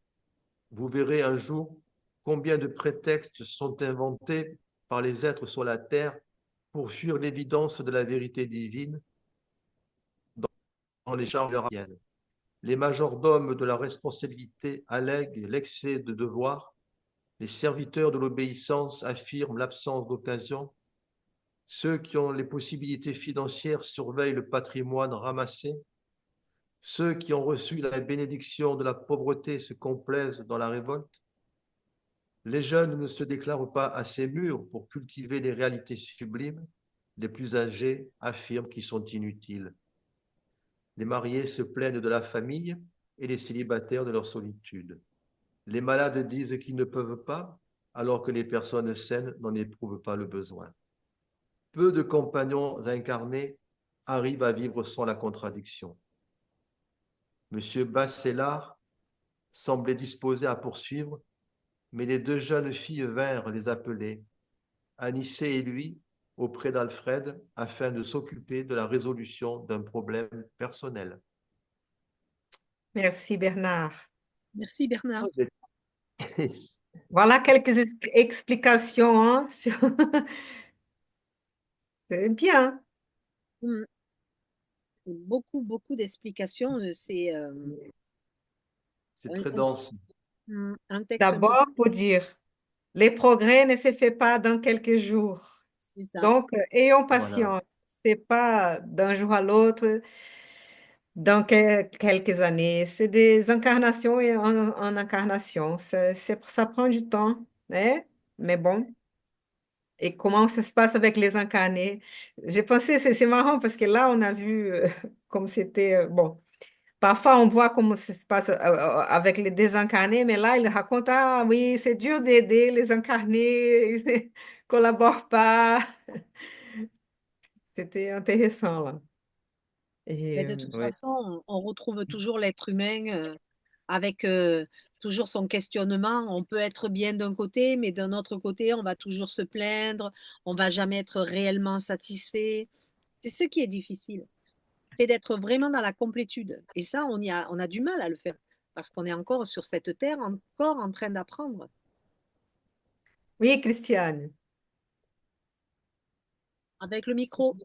vous verrez un jour combien de prétextes sont inventés par les êtres sur la terre pour fuir l'évidence de la vérité divine dans les charges ardiennes. Les majordomes de la responsabilité allèguent l'excès de devoir, les serviteurs de l'obéissance affirment l'absence d'occasion, ceux qui ont les possibilités financières surveillent le patrimoine ramassé, ceux qui ont reçu la bénédiction de la pauvreté se complaisent dans la révolte, les jeunes ne se déclarent pas assez mûrs pour cultiver les réalités sublimes, les plus âgés affirment qu'ils sont inutiles. Les mariés se plaignent de la famille et les célibataires de leur solitude. Les malades disent qu'ils ne peuvent pas, alors que les personnes saines n'en éprouvent pas le besoin. Peu de compagnons incarnés arrivent à vivre sans la contradiction. M. Bachelard semblait disposé à poursuivre, mais les deux jeunes filles vinrent les appeler, Anissé et lui, auprès d'Alfred, afin de s'occuper de la résolution d'un problème personnel. Merci Bernard. Merci Bernard. Voilà quelques explications, hein, C'est bien. Mm. Beaucoup, beaucoup d'explications. C'est très dense. un texte. D'abord, pour dire, les progrès ne se font pas dans quelques jours. C'est ça. Donc, ayons Voilà. patience. C'est pas d'un jour à l'autre, dans quelques années. C'est des incarnations et en incarnation. Ça prend du temps, hein? Mais bon. Et comment ça se passe avec les incarnés? J'ai pensé, c'est marrant parce que là, on a vu comme c'était, bon, parfois on voit comment ça se passe avec les désincarnés, mais là, il raconte, ah oui, c'est dur d'aider les incarnés, ils ne collaborent pas. C'était intéressant, là. Mais Et, de toute Ouais. façon, on retrouve toujours l'être humain avec toujours son questionnement. On peut être bien d'un côté, mais d'un autre côté, on va toujours se plaindre, on va jamais être réellement satisfait. C'est ce qui est difficile, c'est d'être vraiment dans la complétude. Et ça, on a du mal à le faire parce qu'on est encore sur cette terre, encore en train d'apprendre. oui, Christiane. Avec le micro.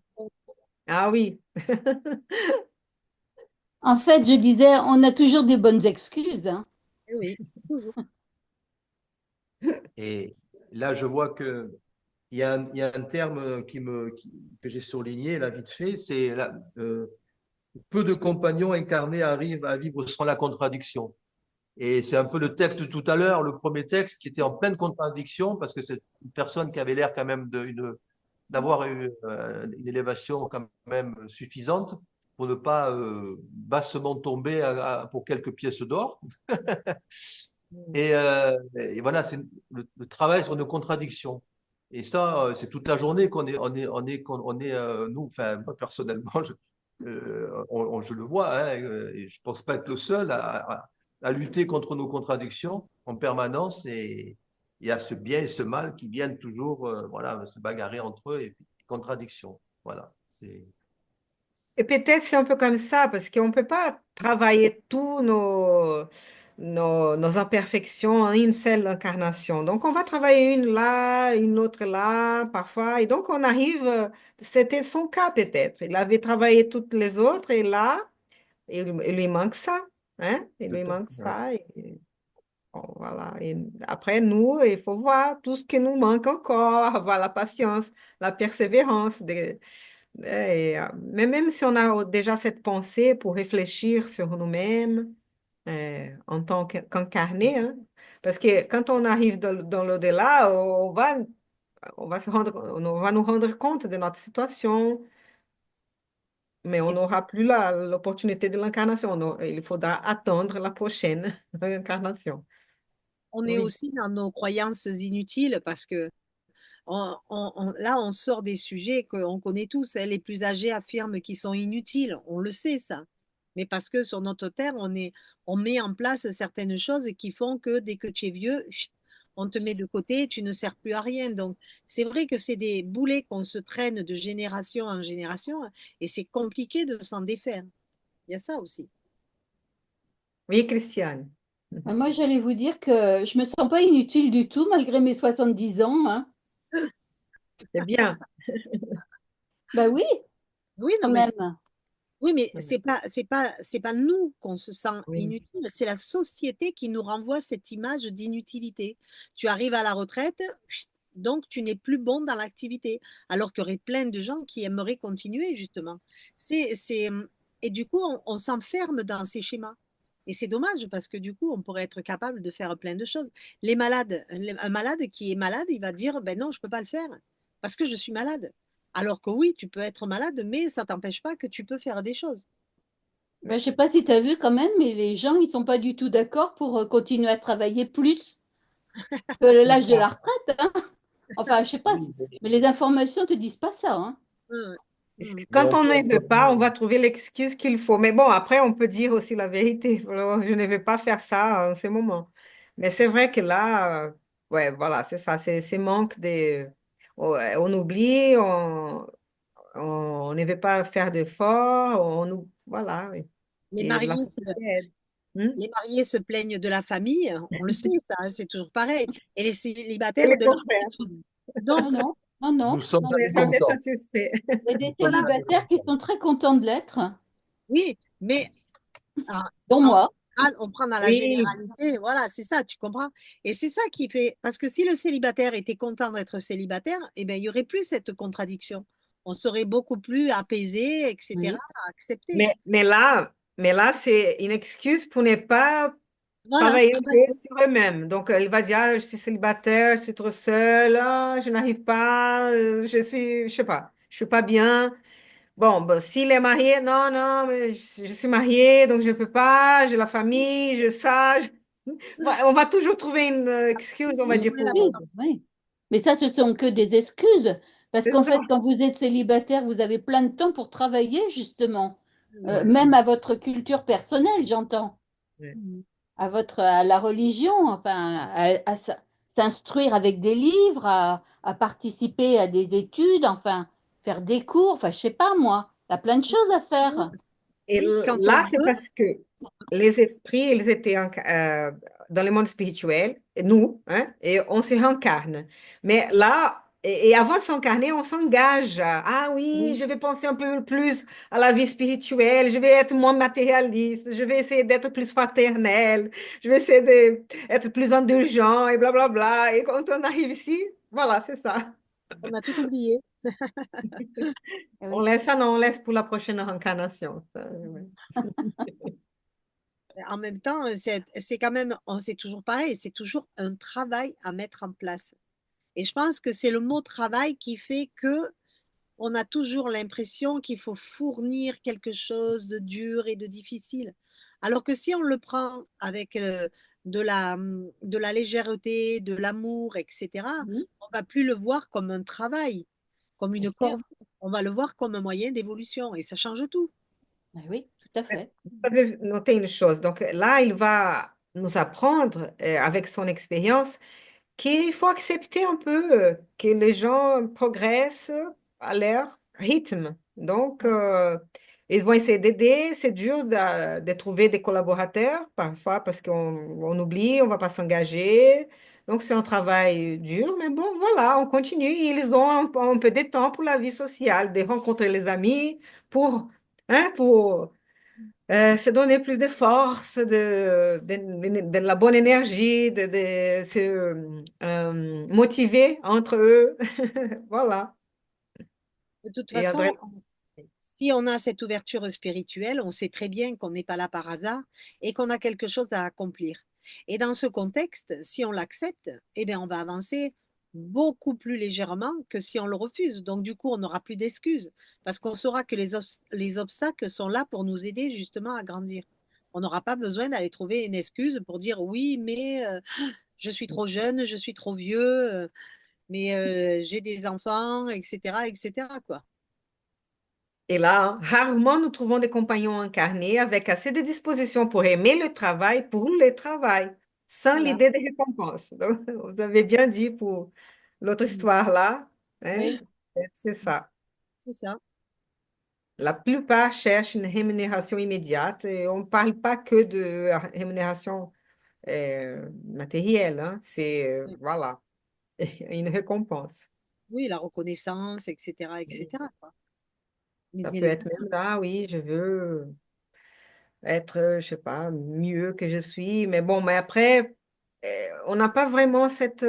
Ah oui. En fait, je disais, on a toujours des bonnes excuses, hein. Eh oui, toujours. Et là, je vois que il y a un terme que j'ai souligné là vite fait, c'est peu de compagnons incarnés arrivent à vivre sans la contradiction. Et c'est un peu le texte de tout à l'heure, le premier texte qui était en pleine contradiction parce que c'est une personne qui avait l'air quand même d'avoir eu une élévation quand même suffisante pour ne pas bassement tomber pour quelques pièces d'or. Et voilà, c'est le travail sur nos contradictions. Et ça, c'est toute la journée qu'on est, nous, enfin, moi personnellement, je le vois, hein, et je ne pense pas être le seul à lutter contre nos contradictions en permanence et il y a ce bien et ce mal qui viennent toujours voilà, se bagarrer entre eux et puis contradictions. Voilà, c'est. Et peut-être c'est un peu comme ça, parce qu'on ne peut pas travailler tous nos imperfections en une seule incarnation. Donc, on va travailler une là, une autre là, parfois. Et donc, on arrive, c'était son cas peut-être. Il avait travaillé toutes les autres et là, il lui manque ça. hein? Il lui Tout à manque fait, ouais. ça. Bon, voilà. Et après, nous, il faut voir tout ce qui nous manque encore, avoir la patience, la persévérance. Mais même si on a déjà cette pensée pour réfléchir sur nous-mêmes en tant qu'incarnés, hein, parce que quand on arrive dans l'au-delà, on va nous rendre compte de notre situation, mais on Et n'aura plus l'opportunité de l'incarnation. Il faudra attendre la prochaine incarnation. on est Oui. aussi dans nos croyances inutiles parce que là, on sort des sujets qu'on connaît tous, hein. Les plus âgés affirment qu'ils sont inutiles. On le sait, ça. Mais parce que sur notre terre, on met en place certaines choses qui font que dès que tu es vieux, chut, on te met de côté, tu ne sers plus à rien. Donc, c'est vrai que c'est des boulets qu'on se traîne de génération en génération et c'est compliqué de s'en défaire. Il y a ça aussi. Oui, Christiane. Moi, j'allais vous dire que je me sens pas inutile du tout, malgré mes 70 ans, hein. C'est bien. Bah oui, Oui, quand non, mais même. oui, mais Oui. c'est pas nous qu'on se sent Oui. inutile, c'est la société qui nous renvoie cette image d'inutilité. Tu arrives à la retraite, chut, donc tu n'es plus bon dans l'activité, alors qu'il y aurait plein de gens qui aimeraient continuer, justement. C'est, et du coup, on s'enferme dans ces schémas. Et c'est dommage parce que du coup, on pourrait être capable de faire plein de choses. Les malades, un malade qui est malade, il va dire, ben non, je ne peux pas le faire parce que je suis malade. Alors que oui, tu peux être malade, mais ça t'empêche pas que tu peux faire des choses. Ben, je sais pas si tu as vu quand même, mais les gens, ils sont pas du tout d'accord pour continuer à travailler plus que C'est l'âge de ça. la retraite, hein. Enfin, je sais pas, Oui, mais les informations te disent pas ça, hein. Ouais, ouais. mais Quand on ne on veut peut pas, on va trouver l'excuse qu'il faut. Mais bon, après, on peut dire aussi la vérité. Alors, je ne vais pas faire ça en ce moment. Mais c'est vrai que là, ouais, voilà, c'est ça. C'est manque de... On oublie, on ne veut pas faire d'efforts, voilà, oui. Les Et la mariés se, société aide. Hmm? les mariés se plaignent de la famille, on le sait, ça, hein, c'est toujours pareil. Et les Et célibataires le de leur contraire. vie. Non, Donc, non, non, nous non. sommes On n'est jamais jamais contents. satisfait. Il y a des Nous sommes voilà, jamais célibataires qui contents. sont très contents de l'être, oui, mais ah, dont en moi. général, on prend dans la Oui, généralité, voilà, c'est ça, tu comprends? Et c'est ça qui fait, parce que si le célibataire était content d'être célibataire, eh bien, il n'y aurait plus cette contradiction. On serait beaucoup plus apaisé, etc., oui. à accepter. Mais là, c'est une excuse pour ne pas Voilà, travailler un peu travailler. sur eux-mêmes. Donc, il va dire, ah, je suis célibataire, je suis trop seule, ah, je n'arrive pas, je sais pas, je suis pas bien. Bon, ben, s'il est marié, non, non, mais je suis mariée, donc je peux pas, j'ai la famille, je ça. On va toujours trouver une excuse, on va Oui, dire, Trouver la oui, pour... bonne. oui. Mais ça, ce sont que des excuses. Parce C'est qu'en ça. fait, quand vous êtes célibataire, vous avez plein de temps pour travailler, justement. Ouais, Même à votre culture personnelle, j'entends. ouais. À la religion, enfin, s'instruire avec des livres, à participer à des études, enfin, faire des cours, enfin, je sais pas moi. Il y a plein de choses à faire. Et Oui, quand on là, c'est veut, parce que les esprits, ils étaient dans le monde spirituel, et nous, hein, et on se réincarne. Mais là, et avant de s'incarner, on s'engage. Ah oui, oui, je vais penser un peu plus à la vie spirituelle, je vais être moins matérialiste, je vais essayer d'être plus fraternel, je vais essayer d'être plus indulgent et blablabla. Et quand on arrive ici, voilà, c'est ça. on a tout oublié. Eh On oui. laisse ça, non, on laisse pour la prochaine réincarnation. Ça, ouais. En même temps, c'est quand même, c'est toujours pareil, c'est toujours un travail à mettre en place. Et je pense que c'est le mot travail qui fait que on a toujours l'impression qu'il faut fournir quelque chose de dur et de difficile. Alors que si on le prend avec de la légèreté, de l'amour, etc., Mhm. on va plus le voir comme un travail, comme Bien une sûr. corvée. On va le voir comme un moyen d'évolution et ça change tout. Eh oui, tout à fait. Vous avez noté une chose. Donc là, il va nous apprendre, avec son expérience, qu'il faut accepter un peu que les gens progressent à leur rythme. Donc, ils vont essayer d'aider. C'est dur de trouver des collaborateurs parfois parce qu'on oublie, on ne va pas s'engager. Donc, c'est un travail dur, mais bon, voilà, on continue. Ils ont un peu de temps pour la vie sociale, de rencontrer les amis, pour, hein, Se donner plus de force, de la bonne énergie, de se motiver entre eux. Voilà. De toute Et façon, Adrien, si on a cette ouverture spirituelle, on sait très bien qu'on n'est pas là par hasard et qu'on a quelque chose à accomplir. Et dans ce contexte, si on l'accepte, eh bien, on va avancer beaucoup plus légèrement que si on le refuse. Donc, du coup, on n'aura plus d'excuses parce qu'on saura que les obstacles sont là pour nous aider justement à grandir. On n'aura pas besoin d'aller trouver une excuse pour dire oui, mais je suis trop jeune, je suis trop vieux, mais j'ai des enfants, etc., etc., quoi. et là, rarement nous trouvons des compagnons incarnés avec assez de disposition pour aimer le travail pour le travail, sans Voilà. l'idée de récompense. Donc, vous avez bien dit pour l'autre Mhm. histoire là, hein, Oui, c'est ça. c'est ça. La plupart cherchent une rémunération immédiate et on ne parle pas que de rémunération matérielle, hein, c'est, Oui, voilà, une récompense. oui, la reconnaissance, etc., etc., quoi. Ça Une peut être élévation. même, ah oui, je veux être, je sais pas, mieux que je suis. Mais bon, mais après, on n'a pas vraiment cette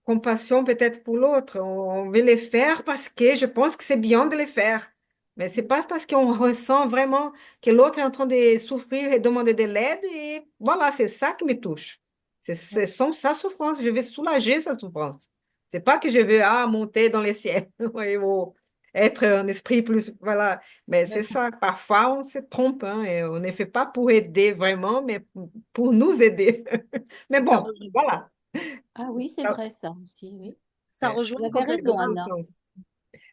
compassion peut-être pour l'autre. On veut les faire parce que je pense que c'est bien de les faire. Mais c'est pas parce qu'on ressent vraiment que l'autre est en train de souffrir et demander de l'aide. Et voilà, c'est ça qui me touche. C'est sa souffrance. Je veux soulager sa souffrance. C'est pas que je veux monter dans les cieux ou être un esprit plus. Voilà. Mais Ouais, c'est ça, parfois on se trompe, hein, et on ne fait pas pour aider vraiment, mais pour nous aider. Mais ça bon, rejoint, voilà. Ah oui, c'est Ça, vrai ça aussi, oui. ça ouais, rejoint Vous avez dans raison, complètement. ce Anna. sens.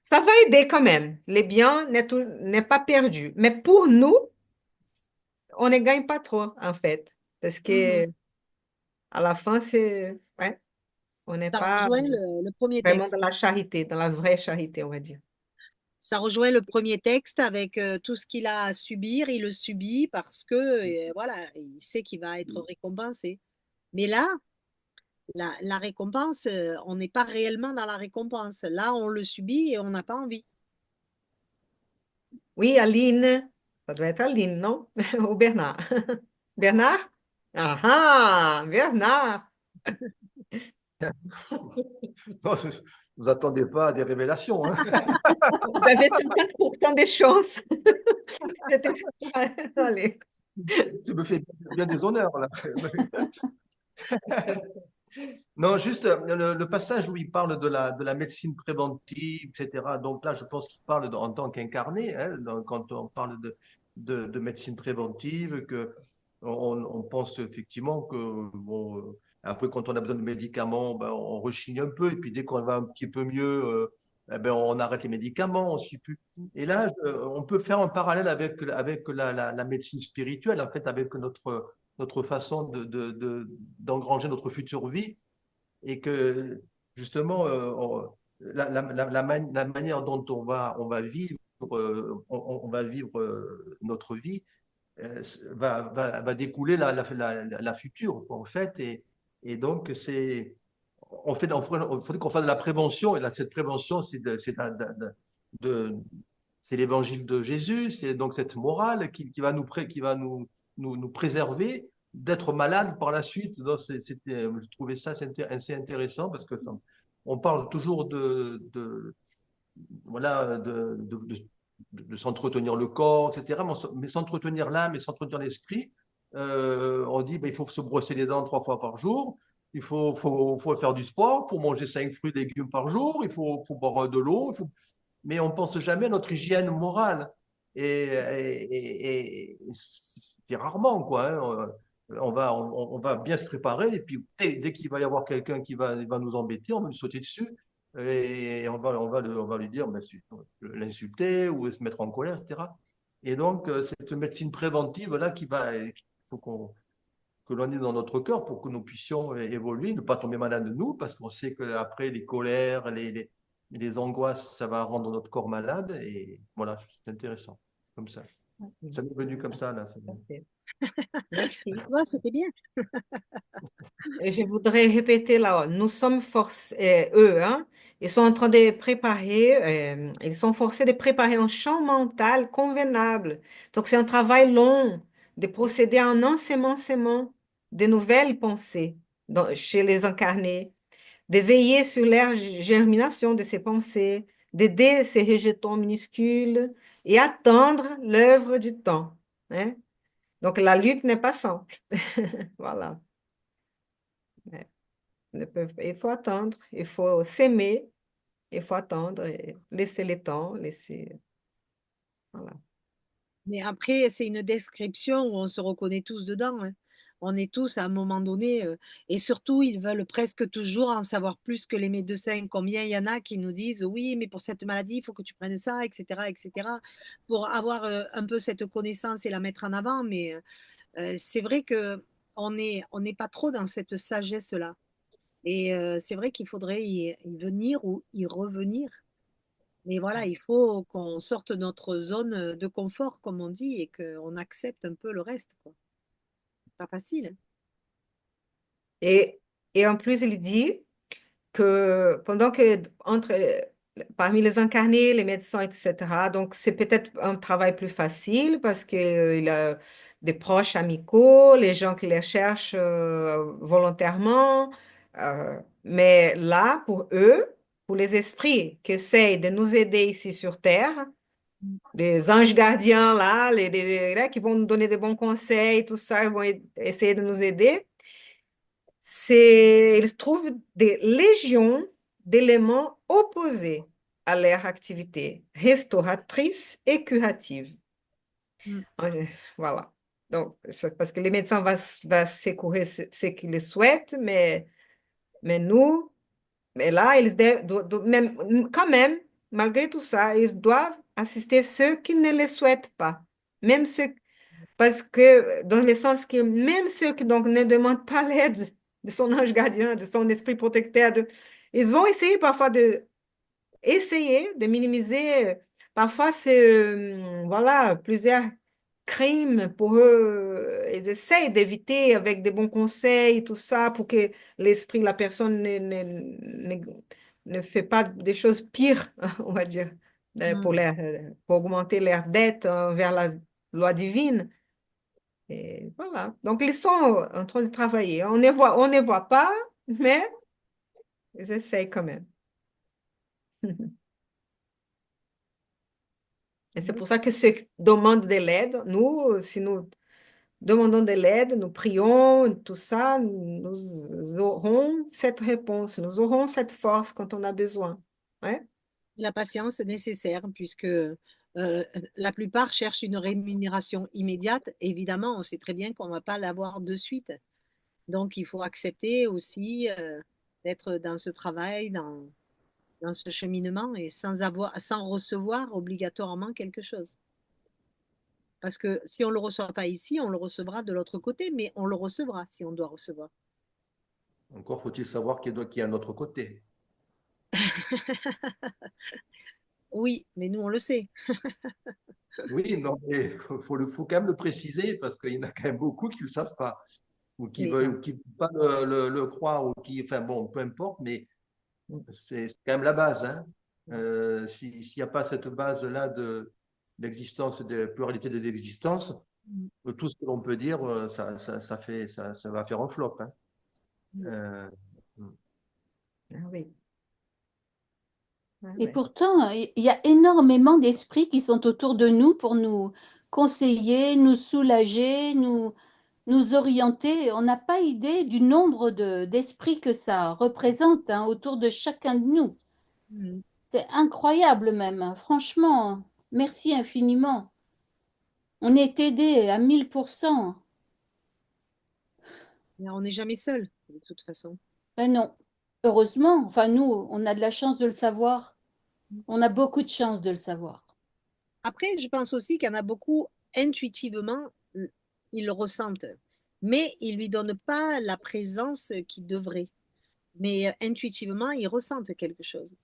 Ça va aider quand même. Les biens n'est pas perdu. Mais pour nous, on ne gagne pas trop, en fait. Parce Mhm. que à la fin, c'est, ouais, on n'est Ça pas rejoint le premier vraiment dans texte. la charité, dans la vraie charité, on va dire. Ça rejoint le premier texte avec tout ce qu'il a à subir, il le subit parce que, voilà, il sait qu'il va être récompensé. Mais là, la récompense, on n'est pas réellement dans la récompense. Là, on le subit et on n'a pas envie. Oui, Aline, ça doit être Aline, non? Ou Bernard. Bernard? Ah ah, Bernard. Non, vous attendez pas à des révélations, hein. Vous avez 50% de chance. J'étais sûre. Allez. Tu me fais bien des honneurs, là. Non, juste le passage où il parle de la médecine préventive, etc. Donc là, je pense qu'il parle en tant qu'incarné, hein, quand on parle de médecine préventive, que on pense effectivement que, bon, après, quand on a besoin de médicaments, ben, on rechigne un peu, et puis dès qu'on va un petit peu mieux, eh ben, on arrête les médicaments, on suit plus. Et là, on peut faire un parallèle avec la médecine spirituelle, en fait, avec notre façon d'engranger notre future vie et que justement, la manière dont on va vivre, on va vivre notre vie va découler la future, en fait. Et donc, il faudrait qu'on fasse de la prévention. Et là, cette prévention, de- c'est l'évangile de Jésus, c'est donc cette morale qui va qui va nous préserver d'être malade par la suite. Donc, je trouvais ça assez intéressant parce que on parle toujours voilà, de s'entretenir le corps, etc. Mais s'entretenir l'âme et s'entretenir l'esprit, on dit ben, il faut se brosser les dents 3 fois par jour, faut faire du sport, il faut manger 5 fruits et légumes par jour, faut boire de l'eau, mais on ne pense jamais à notre hygiène morale. Et c'est rarement, quoi. Hein. On va bien se préparer, et puis dès qu'il va y avoir quelqu'un il va nous embêter, on va nous sauter dessus, et on va lui dire, ben, l'insulter ou se mettre en colère, etc. Et donc, cette médecine préventive, là, il faut que l'on ait dans notre cœur pour que nous puissions évoluer, ne pas tomber malade de nous, parce qu'on sait qu'après, les colères, les angoisses, ça va rendre notre corps malade. Et voilà, c'est intéressant, comme ça. Ça m'est venu comme ça, là. Parfait. Merci. Ouais, c'était bien. Et je voudrais répéter là, nous sommes forcés, eux, hein, ils sont en train de préparer, ils sont forcés de préparer un champ mental convenable. Donc c'est un travail long. de procéder à un ensemencement de nouvelles pensées chez les incarnés, de veiller sur la germination de ces pensées, d'aider ces rejetons minuscules et attendre l'œuvre du temps, hein. Donc la lutte n'est pas simple. Voilà. Ouais. Il faut attendre, il faut s'aimer, il faut attendre et laisser le temps, laisser. Voilà. Mais après, c'est une description où on se reconnaît tous dedans, hein. On est tous à un moment donné, et surtout, ils veulent presque toujours en savoir plus que les médecins. Combien il y en a qui nous disent, oui, mais pour cette maladie, il faut que tu prennes ça, etc., etc., pour avoir un peu cette connaissance et la mettre en avant. Mais c'est vrai que on n'est pas trop dans cette sagesse-là. Et c'est vrai qu'il faudrait y venir ou y revenir. Mais voilà, il faut qu'on sorte de notre zone de confort, comme on dit, et qu'on accepte un peu le reste, quoi. Pas facile, hein. Et, et en plus, il dit que pendant que parmi les incarnés, les médecins, etc., donc c'est peut-être un travail plus facile parce qu'il a des proches amicaux, les gens qui les cherchent volontairement. Mais là, pour eux, pour les esprits qui essayent de nous aider ici sur Terre, les anges gardiens là, là, qui vont nous donner des bons conseils, tout ça, ils vont essayer de nous aider. Ils trouvent des légions d'éléments opposés à leur activité restauratrice et curative. Mm. Voilà. Donc, c'est parce que les médecins vont secourir ce qu'ils le souhaitent, mais nous, mais là, même, quand même, malgré tout ça, ils doivent assister ceux qui ne le souhaitent pas. Même ceux, parce que, dans le sens que même ceux qui donc, ne demandent pas l'aide de son ange gardien, de son esprit protecteur, ils vont essayer parfois de minimiser. Parfois, c'est voilà, plusieurs crimes pour eux. Ils essayent d'éviter avec des bons conseils, tout ça, pour que l'esprit, la personne ne fait pas des choses pires, on va dire, Mm. pour augmenter leur dette vers la loi divine. Et voilà. Donc, ils sont en train de travailler. On ne voit pas, mais ils essayent quand même. Et c'est Ouais. pour ça que ceux qui demandent de l'aide, nous, si nous demandons de l'aide, nous prions, tout ça, nous aurons cette réponse, nous aurons cette force quand on a besoin. Ouais. La patience est nécessaire, puisque la plupart cherchent une rémunération immédiate. Évidemment, on sait très bien qu'on ne va pas l'avoir de suite. Donc, il faut accepter aussi d'être dans ce travail, dans ce cheminement, et sans recevoir obligatoirement quelque chose. Parce que si on ne le reçoit pas ici, on le recevra de l'autre côté, mais on le recevra si on doit recevoir. Encore faut-il savoir qui est à notre côté. Oui, mais nous, on le sait. Oui, non, mais faut quand même le préciser parce qu'il y en a quand même beaucoup qui ne le savent pas ou qui Mais, veulent ou qui ne veulent pas le croire ou qui, enfin bon, peu importe, mais c'est quand même la base, hein. S'il n'y a pas cette base-là de l'existence, de pluralité des existences, tout ce que l'on peut dire, ça va faire un flop, hein. Euh, Ah oui. Ah Et ouais. pourtant, il y a énormément d'esprits qui sont autour de nous pour nous conseiller, nous soulager, nous orienter. On n'a pas idée du nombre d'esprits que ça représente, hein, autour de chacun de nous. mm, C'est incroyable même, hein. Franchement, merci infiniment. On est aidé à 1000%. mais on n'est jamais seul, de toute façon. Ben non, heureusement. Enfin, nous, on a de la chance de le savoir. On a beaucoup de chance de le savoir. Après, je pense aussi qu'il y en a beaucoup, intuitivement, ils le ressentent, mais ils ne lui donnent pas la présence qu'ils devraient. Mais intuitivement, ils ressentent quelque chose.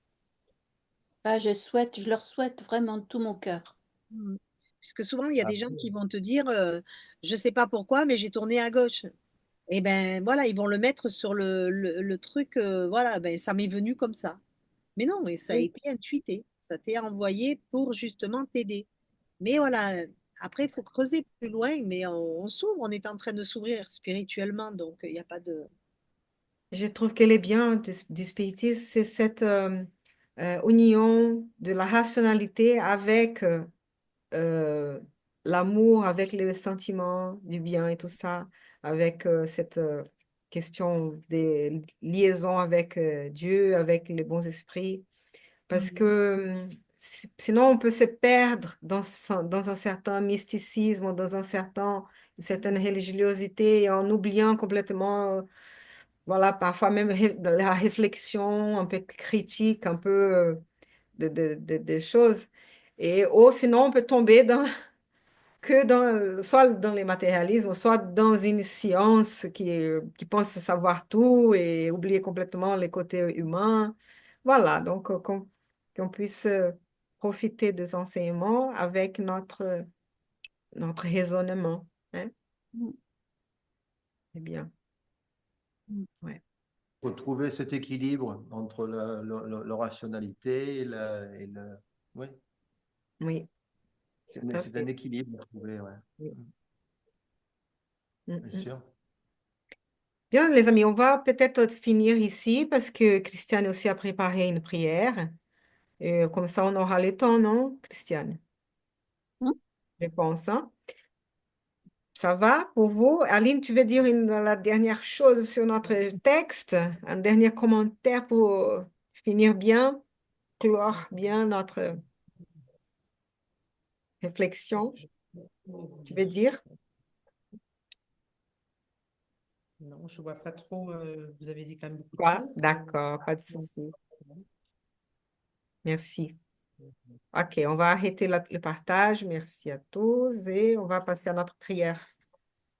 Ah, je leur souhaite vraiment de tout mon cœur. Mm. Puisque souvent, il y a ah, des gens qui vont te dire, je ne sais pas pourquoi, mais j'ai tourné à gauche. Et ben voilà, ils vont le mettre sur le truc, voilà, ben ça m'est venu comme ça. Mais non, et ça a Oui. été intuité, ça t'est envoyé pour justement t'aider. Mais voilà, Après, il faut creuser plus loin, mais on s'ouvre, on est en train de s'ouvrir spirituellement, donc il n'y a pas de... Je trouve qu'elle est bien du spiritisme, c'est cette union de la rationalité avec euh, l'amour, avec les sentiments du bien et tout ça, avec cette question des liaisons avec Dieu, avec les bons esprits. Parce que sinon, on peut se perdre dans un certain mysticisme, dans une certaine religiosité, et en oubliant complètement, voilà, parfois même de la réflexion un peu critique, un peu des choses. Et ou sinon, on peut tomber soit dans les matérialismes, soit dans une science qui pense savoir tout et oublier complètement les côtés humains. Voilà, donc qu'on puisse profiter des enseignements avec notre raisonnement. Hein? Mm. C'est bien. Mm. Ouais. Faut trouver cet équilibre entre la rationalité Oui, Oui, tout à c'est un fait. équilibre à trouver, ouais. Oui. Mm, Bien mm. sûr. Bien, les amis, on va peut-être finir ici parce que Christiane aussi a préparé une prière. Et comme ça, on aura le temps, non, Christiane? Mm. Je pense, hein? Ça va pour vous? Aline, tu veux dire la dernière chose sur notre texte? Un dernier commentaire pour finir bien, clore bien notre réflexion, tu veux dire? Non, je vois pas trop. Vous avez dit quand même beaucoup de Quoi? choses. D'accord, pas de souci. Merci. OK, on va arrêter le partage. Merci à tous et on va passer à notre prière.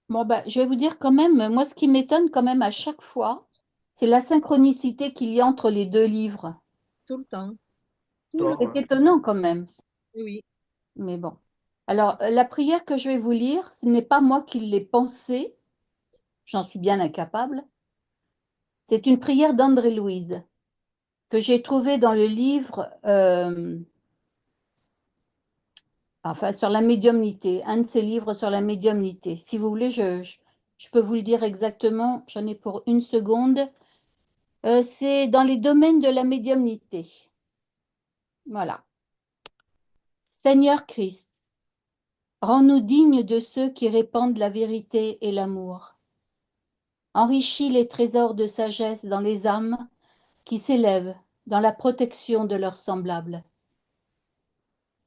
Bon, bah, je vais vous dire quand même, moi, ce qui m'étonne quand même à chaque fois, c'est la synchronicité qu'il y a entre les deux livres. Tout le temps. Tout le Temps, temps. C'est étonnant quand même, Oui. mais bon. Alors, la prière que je vais vous lire, ce n'est pas moi qui l'ai pensée, j'en suis bien incapable. C'est une prière d'André-Louise que j'ai trouvée dans le livre, enfin, sur la médiumnité, un de ses livres sur la médiumnité. Si vous voulez, je peux vous le dire exactement, j'en ai pour une seconde. C'est dans les domaines de la médiumnité. Voilà. Seigneur Christ, rends-nous dignes de ceux qui répandent la vérité et l'amour. Enrichis les trésors de sagesse dans les âmes qui s'élèvent dans la protection de leurs semblables.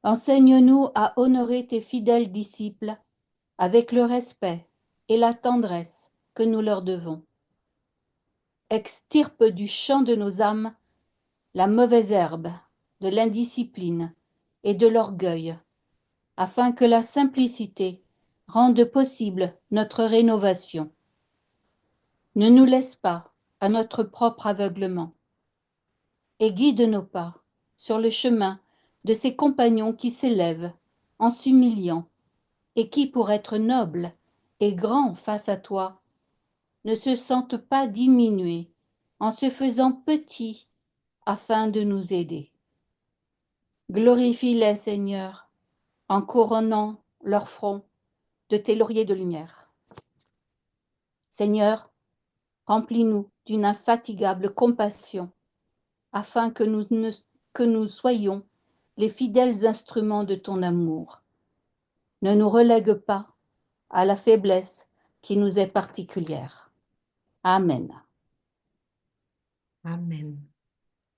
Enseigne-nous à honorer tes fidèles disciples avec le respect et la tendresse que nous leur devons. Extirpe du champ de nos âmes la mauvaise herbe de l'indiscipline et de l'orgueil, afin que la simplicité rende possible notre rénovation. Ne nous laisse pas à notre propre aveuglement et guide nos pas sur le chemin de ces compagnons qui s'élèvent en s'humiliant et qui, pour être nobles et grands face à toi, ne se sentent pas diminués en se faisant petits afin de nous aider. Glorifie-les, Seigneur, en couronnant leur front de tes lauriers de lumière. Seigneur, remplis-nous d'une infatigable compassion, afin que nous soyons les fidèles instruments de ton amour. Ne nous relègue pas à la faiblesse qui nous est particulière. Amen. Amen.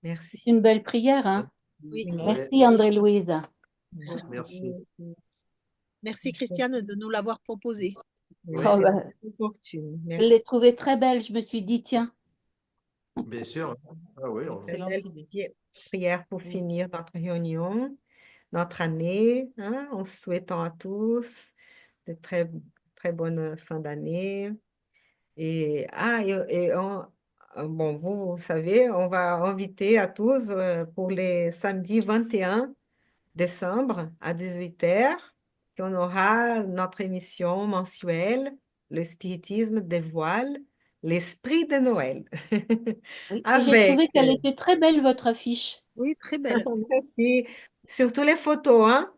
C'est Merci. une belle prière, hein? Oui. Merci André-Louise. Merci. Merci Christiane de nous l'avoir proposé. Oui, Oh, c'est bah, très opportune. je l'ai Merci. trouvée très belle, je me suis dit, tiens, Bien sûr. Ah oui, Très Excellente belle idée. prière pour finir notre réunion, notre année, hein, en souhaitant à tous de très bonnes fin d'année. Bon, vous savez, on va inviter à tous pour les samedis 21 décembre à 18h, qu'on aura notre émission mensuelle, Le spiritisme dévoile l'esprit de Noël. oui. Et j'ai Avec, trouvé qu'elle était très belle, votre affiche. Oui, très belle. merci, surtout les photos, hein?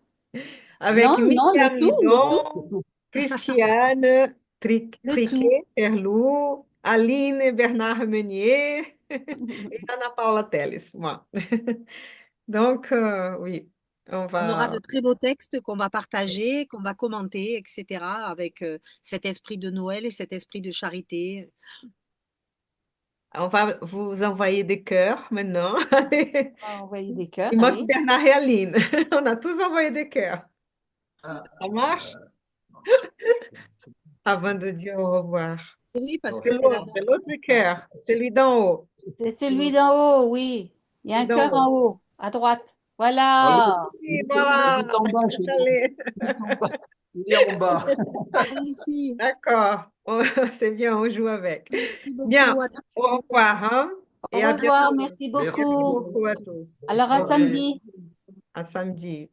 Avec Non, non, Myriam le tout, Lidon, Christiane le tout. Triquet, Perlou, Aline Bernard Meunier et Ana Paula Teles, moi. Donc, oui, on On aura de va, très beaux textes qu'on va partager, qu'on va commenter, etc., avec cet esprit de Noël et cet esprit de charité. on va vous envoyer des cœurs maintenant. On va envoyer des cœurs, Il manque allez. Bernard et Aline. On a tous envoyé des cœurs. Ah, Ça marche? Avant de dire au revoir. Oui, parce non, que C'est c'est la l'autre, c'est l'autre cœur, celui d'en haut. C'est celui d'en haut, oui. Il y a Celui un d'en cœur en haut. haut, à droite. ah oui, Voilà. Oui, il voilà. est en bas chez nous. Allez. Il est en bas. Pardon, Lucie. D'accord. C'est bien, on joue avec. Merci Bien, beaucoup à au tous. revoir, hein, Au et à revoir, bientôt. merci Merci Merci beaucoup. beaucoup. beaucoup à tous. Alors à Au revoir. Bonne journée. samedi. À samedi.